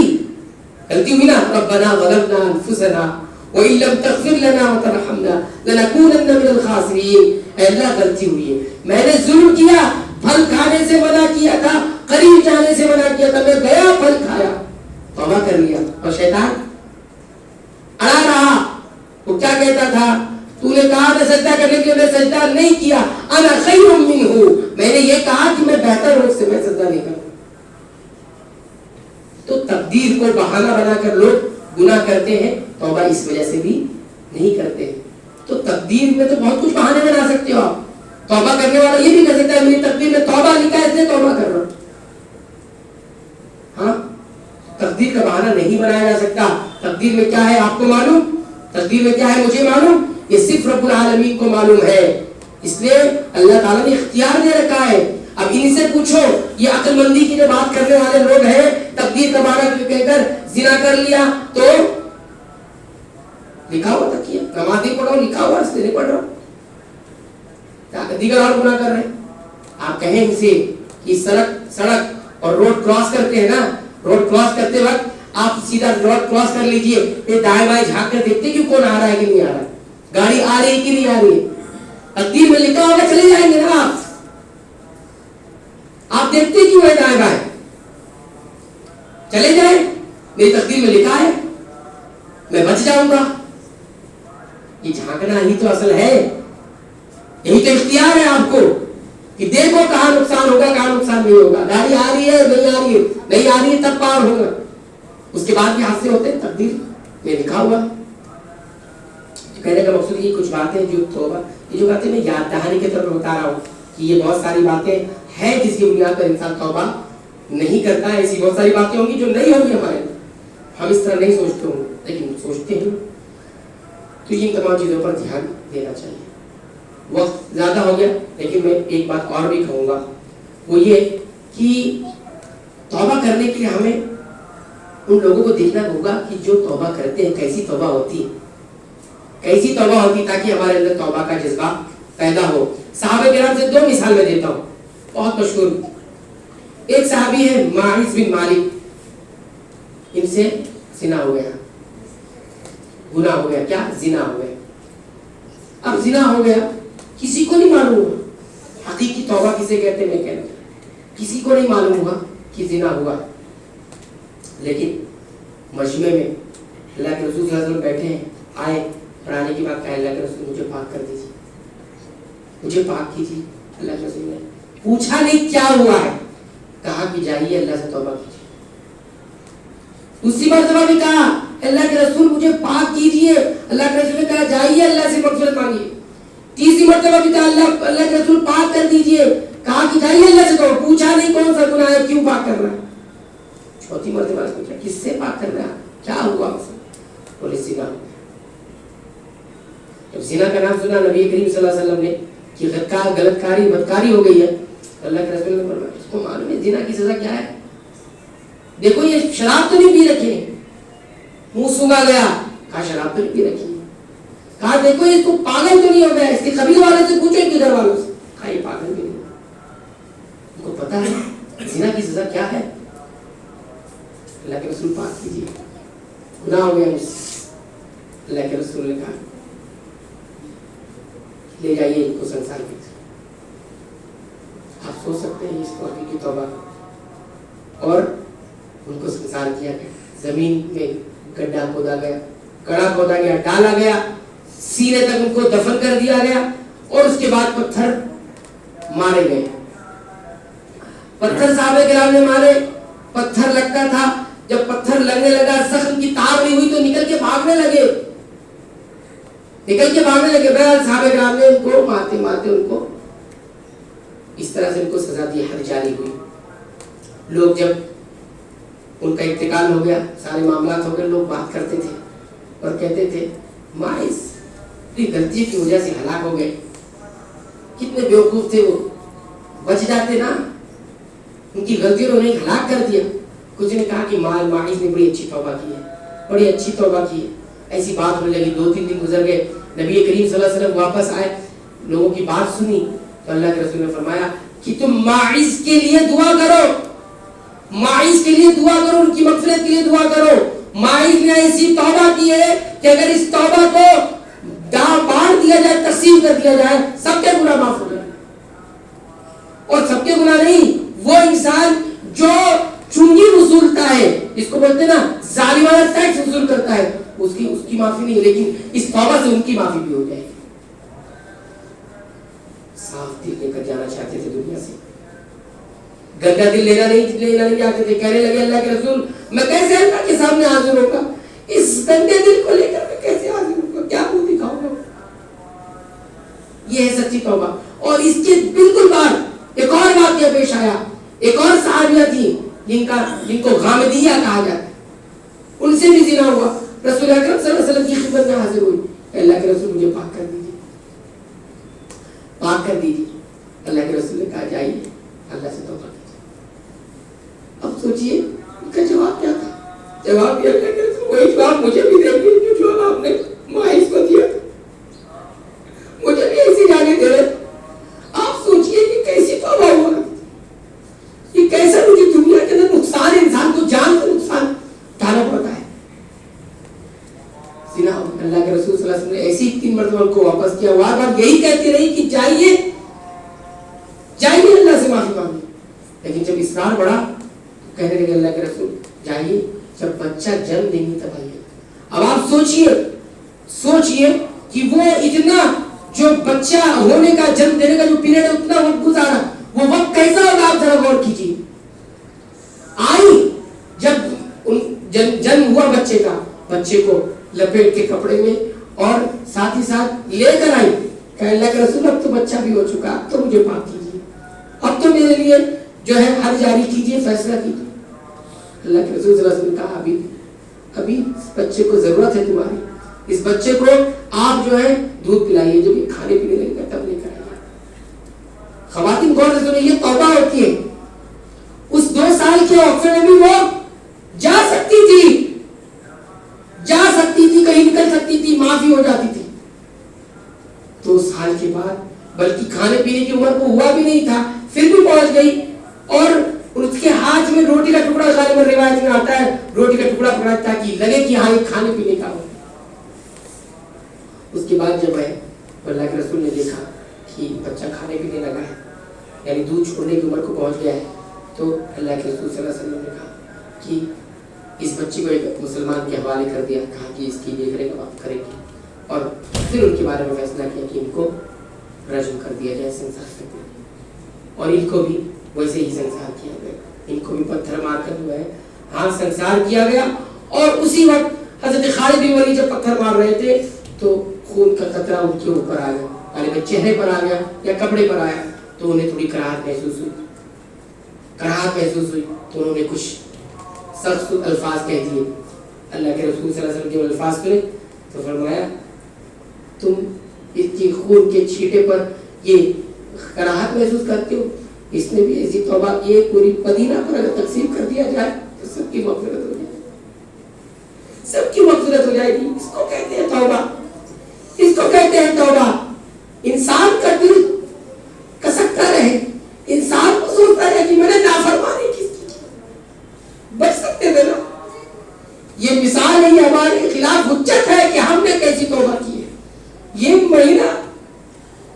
غلطی ہوئی نا. ربنا ظلمنا انفسنا وان لم تغفر لنا وترحمنا لنكونن من الخاسرین. اے اللہ غلطی ہوئی ہے، میں نے ظلم کیا، پھل کھانے سے منع کیا تھا، قریب جانے سے منع کیا تھا، میں گیا پھل کھایا، توبہ کر لیا. اور شیطان اڑا رہا. وہ کیا کہتا تھا؟ تو نے کہا تھا سجدہ کرنے کے لیے، میں سجدہ نہیں کیا. انا خیر منہ، ہوں، میں نے یہ کہا کہ میں بہتر ہوں، اس سے میں سجدہ نہیں کروں. تو تقدیر کو بہانہ بنا کر لوگ گناہ کرتے ہیں، توبہ اس وجہ سے بھی نہیں کرتے ہیں. تو تقدیر میں تو بہت کچھ بہانے بنا سکتے ہو آپ. توبہ کرنے والا یہ بھی کر سکتا ہے میری تقدیر میں توبہ لکھا ہے اس لیے توبہ کر رہا ہوں. ہاں، تقدیر کا بہانہ نہیں بنایا جا سکتا. تقدیر میں کیا ہے آپ کو معلوم، تقدیر میں کیا ہے مجھے معلوم، یہ صرف رب العالمین کو معلوم ہے. اس لیے اللہ تعالیٰ نے اختیار دے رکھا ہے. اب ان سے پوچھو، یہ عقل مندی کی جو بات کرنے والے لوگ ہیں، تقدیر کا بہانہ کہہ کر زنا کر لیا تو لکھا ہوا تھا کیا، نماز نہیں پڑھو لکھا ہوا اس لیے نہیں پڑھ رہا، دیگر اور گناہ کر رہے ہیں. آپ کہیں ان سے کہ سڑک اور روڈ کراس کرتے ہیں نا، روڈ کراس کرتے وقت آپ سیدھا روڈ کراس کر لیجئے، یہ دائیں بائیں جھانک کر دیکھتے کہ کون آ رہا ہے کہ نہیں آ رہا ہے، گاڑی آ رہی ہے کہ نہیں آ رہی ہے. تقدیر میں لکھا ہوگا چلے جائیں گے نا. آپ دیکھتے کیوں ہے دائیں بائیں؟ چلے جائیں، میری تقدیر میں لکھا ہے میں بچ جاؤں گا. یہ جھانکنا ہی تو اصل ہے، یہی تو اختیار ہے آپ کو کہ دیکھو کہاں نقصان ہوگا کہاں نقصان نہیں ہوگا. گاڑی آ رہی ہے نہیں آ رہی ہے، نہیں آ رہی ہے تب پار ہوگا، اس کے بعد بھی حادثے ہوتے ہیں. تقدیر میں لکھا ہوا. کہنے کا مقصود یہ کچھ باتیں جو توبہ، یہ جو باتیں میں یاد دہانی کے طور پر بتا رہا ہوں کہ یہ بہت ساری باتیں ہیں جس کی بنیاد پر انسان توبہ نہیں کرتا ہے. ایسی بہت ساری باتیں ہوں گی جو نہیں ہوگی ہمارے، ہم اس طرح نہیں سوچتے ہوں لیکن سوچتے ہیں. تو ان تمام چیزوں پر دھیان دینا چاہیے. وقت زیادہ ہو گیا لیکن میں ایک بات اور بھی کہوں گا، وہ یہ کہ توبہ کرنے کے لیے ہمیں ان لوگوں کو دیکھنا ہوگا کہ جو توبہ کرتے ہیں کیسی توبہ ہوتی ہے، کیسی توبہ ہوتی، تاکہ ہمارے اندر توبہ کا جذبہ پیدا ہو. صحابہ کرام سے 2 مثال میں دیتا ہوں بہت مشہور. ایک صحابی ہے معاذ بن مالک، ان سے زنا ہو گیا، گناہ ہو گیا. کیا؟ زنا ہو گیا. اب زنا ہو گیا، کسی کو نہیں معلوم ہوا حقیقی توبہ کسے کہتے ہیں. میں کہنا کسی کو نہیں معلوم ہوا کہ زنا ہوا، لیکن مجمع میں اللہ کے رسول صلی اللہ علیہ وسلم بیٹھے ہیں، آئے پڑھانے کی بات کہا اللہ کے رسول مجھے پاک کر دیجیے، مجھے پاک کیجیے. اللہ کے رسول نے پوچھا نہیں کیا ہوا ہے، کہا کہ جائیے اللہ سے توبہ کیجیے. اسی مرتبہ بھی کہا اللہ کے رسول مجھے پاک کیجیے، اللہ کے رسول نے کہا جائیے اللہ سے مغفرت مانگیے. تیسری مرتبہ بھی کہا اللہ کے رسول پاک کر دیجیے، کہا کہ جائیے اللہ سے توبہ. پوچھا نہیں کون سا گناہ ہے، کیوں پاک کر رہا ہے. چوتھی مرتبہ پوچھا کس سے پاک کر رہا ہے، کیا ہوا اسے، بولے زنا. جب زنا کا نام سنا نبی کریم صلی اللہ علیہ وسلم نے کہ غلط کاری بدکاری ہو گئی ہے، اللہ کے رسول نے فرمایا اس کو معلوم ہے زنا کی سزا کیا ہے. دیکھو یہ شراب تو نہیں پی رکھی ہے، منہ سونگا گیا، کہا شراب تو نہیں پی رکھی ہے. کہا دیکھو اس کو پاگل تو نہیں ہو گیا، اس کے قبیلے والے سے پوچھو، ان کے گھر والوں سے. کہا یہ پاگل بھی نہیں، ان کو پتا ہے زنا کی سزا کیا ہے. اللہ کے رسول پاک کیجیے، گناہ ہو گیا مجھ سے. اللہ کے رسول نے کہا لے جائیے ان کو سنسار کی. آپ سوچ سکتے ہیں اس کو حقیقی توبہ. اور ان کو سنسار کیا گیا، زمین میں گڈھا کھودا گیا، کڑا کھودا گیا، ڈالا گیا، سینے تک ان کو دفن کر دیا گیا، اور اس کے بعد پتھر مارے گئے. پتھر صحابہ کرام نے مارے، پتھر لگتا تھا، جب پتھر لگنے لگا زخم کی تاب نہیں ہوئی تو نکل کے بھاگنے لگے، بہرحال صحابہ کرام نے ان کو مارتے مارتے ان کو اس طرح سے ان کو سزا دی، حد جاری ہوئی. لوگ جب ان کا انتقال ہو گیا، سارے معاملات ہو گئے، لوگ بات کرتے تھے اور کہتے تھے معاذ کی غلطی کی وجہ سے ہلاک ہو گئے، کتنے بیوقوف تھے وہ، بچ جاتے نا، ان کی غلطیوں نے انہیں ہلاک کر دیا. کچھ نے کہا کہ معاذ نے بڑی اچھی توبہ کی ہے، بڑی اچھی توبہ کی ہے. ایسی بات ہونے لگی، 2-3 دن گزر گئے، نبی کریم صلی اللہ علیہ وسلم واپس آئے، لوگوں کی بات سنی تو اللہ کے رسول نے فرمایا کہ تم معاذ کے لیے دعا کرو، معاذ کے لیے دعا کرو، ان کی مغفرت کے لیے دعا کرو. معاذ نے ایسی توبہ کی ہے کہ اگر اس توبہ کو بانٹ دیا جائے، تقسیم کر دیا جائے، سب کے گناہ معاف ہو جائے. اور سب کے گناہ نہیں، وہ انسان جو چنگی وصولتا ہے، جس کو بولتے ہیں نا ظالمانہ ٹیکس وصول کرتا ہے، اس کی معافی نہیں ہے، لیکن اس توبہ سے ان کی معافی بھی ہو جائے گی. صاف دل لے کر جانا چاہتے تھے دنیا سے, گندا دل لینا نہیں چاہتے تھے. کہنے لگے اللہ کے رسول میں کیسے اللہ کے سامنے حاضر ہوگا, اس گندے دل کو لے کر میں کیسے حاضر ہوگا, کیا منہ دکھاؤں گا. یہ ہے سچی توبہ. اور اس کے بالکل بعد ایک اور واقعہ پیش آیا. ایک اور صحابیہ تھی جن کو غامدیہ کہا جاتا ہے, ان سے بھی زنا ہوا. رسول اکرم صلی اللہ علیہ وسلم کی خدمت میں حاضر ہوئی, اللہ کے رسول مجھے پاک کر دیجیے, پاک کر دیجیے. اللہ کے رسول نے کہا جائیے اللہ سے توبہ کیجیے. اب سوچئے ان کا جواب کیا تھا. جواب یہ اللہ کے رسول وہی جواب مجھے بھی دیں گے جو جواب آپ نے ماہیس کو دیا, مجھے بھی ایسی جانے دے رہے. آپ سوچئے کہ کیسی توبہ ہوا, یہ کیسا مجھے دنیا کے اندر نقصان, انسان کو جان کا نقصان اٹھانا پڑتا ہے. اللہ کے رسول صلی اللہ علیہ وسلم نے ایسی 3 مرتبہ کو واپس کیا, بار بار یہی کہتی رہی کہ جائیے اللہ سے معافی مانگیے. لیکن جب اصرار بڑھا تو کہنے لگے اللہ کے رسول جائیے, جب بچہ جنم دیں گی تب آئیے. اب آپ سوچئے کہ وہ اتنا جو بچہ ہونے کا, جنم دینے کا جو پیریڈ ہے اتنا وقت گزارا, وہ وقت کیسا ہوگا آپ ذرا غور کیجیے. آئی جب جنم ہوا بچے کا, بچے کو لپیٹ کے کپڑے میں اور ساتھ ہی ساتھ لے کر آئی. کہ اللہ کے رسول اب تو بچہ بھی ہو چکا, اب تو مجھے پاک کیجیے, اب تو میرے لیے جو ہے حد جاری کیجیے, فیصلہ کیجیے. اللہ کے رسول صلی اللہ علیہ وسلم نے کہا ابھی اس بچے کو ضرورت ہے تمہاری, اس بچے کو آپ جو ہے دودھ پلائیے, جب یہ کھانے پینے لگے گا تب لے کر آئیے. خواتین غور سے سنیں, یہ توبہ ہوتی ہے. اس 2 سال کے وقفے میں بھی وہ جا سکتی تھی, کہیں نکل سکتی تھی, معافی ہو جاتی تھی. 2 سال کے بعد, بلکہ کھانے پینے کی عمر کو ہوا بھی نہیں تھا, پھر بھی پہنچ گئی, اور اس کے ہاتھ میں روٹی کا ٹکڑا, غالباً روایت میں آتا ہے روٹی کا ٹکڑا پکڑا تاکہ لگے کہ ہاں یہ کھانے پینے کا ہو. اس کے بعد جب ہے اللہ کے رسول نے دیکھا کہ بچہ کھانے پینے لگا ہے, یعنی دودھ چھوڑنے کی عمر کو پہنچ گیا ہے, تو اللہ کے رسول صلی اللہ علیہ وسلم نے کہا کہ اس بچی کو ایک مسلمان کے حوالے کر دیا, کہا کہ اس کی دیکھ ریکھ آپ کریں گے, اور پھر ان کے بارے میں فیصلہ کیا کہ ان کو رجم کر دیا جائے, سنسار کر دیا جائے. اور ان کو بھی ویسے ہی سنسار کیا گیا, ان کو بھی پتھر مار کر جو ہے ہاں سنسار کیا گیا. اور اسی وقت حضرت خالد بن ولید جب پتھر مار رہے تھے تو خون کا قطرہ ان کے اوپر آ گیا, یعنی چہرے پر آ گیا یا کپڑے پر آیا, تو انہیں تھوڑی کراہت محسوس ہوئی, تو انہوں نے کچھ سخت الفاظ کہہ دیے. اللہ کے رسول صلی اللہ علیہ وسلم کے الفاظ سنے تو فرمایا تم اس کی خون کے چھینٹے پر یہ کراہت محسوس کرتے ہو, اس نے بھی ایسی توبہ کی ہے, پوری مدینہ پر اگر تقسیم کر دیا جائے تو سب کی مغفرت ہو جائے گی, سب کی مغفرت ہو جائے گی. اس کو کہتے ہیں توبہ, اس کو کہتے ہیں توبہ. انسان کا دل کسکتا رہے, انسان کو سوچتا ہے کہ میں نے نافرمانی کس کی, بچ سکتے تھے نا. یہ مثال ہے, یہ ہمارے خلاف حجت ہے کہ ہم نے کیسی توبہ کی ہے. یہ مہینہ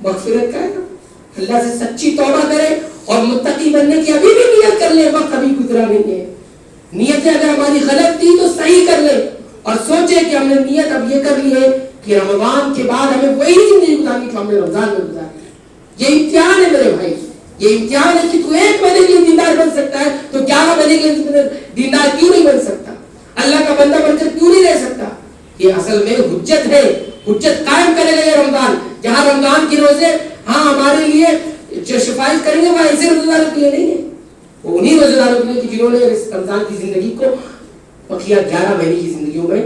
مغفرت کا ہے, اللہ سے سچی توبہ کرے اور متقی بننے کی ابھی بھی نیت کر لیں, وقت ابھی گزرا نہیں ہے. نیتیں اگر ہماری غلط تھی تو صحیح کر لیں, اور سوچے کہ ہم نے نیت اب یہ کر لی ہے کہ رمضان کے بعد ہمیں وہی زندگی گزارنی تو ہم نے رمضان میں گزارنی. یہ امتحان ہے میرے بھائی, یہ امتحان ہے کہ تو 1 مہینے کے لیے دیندار بن سکتا ہے تو 11 مہینے کے لیے دیندار کیوں نہیں بن سکتا, اللہ کا بندہ بن کر کیوں نہیں رہ سکتا. یہ اصل میں حجت ہے, حجت قائم کرے گا یہ رمضان. جہاں رمضان کی روزے ہاں ہمارے لیے جو شفاعت کریں گے وہ ایسے روزے داروں کے لیے نہیں ہے, وہ انہی روزے داروں کے لیے جنہوں نے رمضان کی زندگی کو بقیہ 11 مہینے کی زندگیوں میں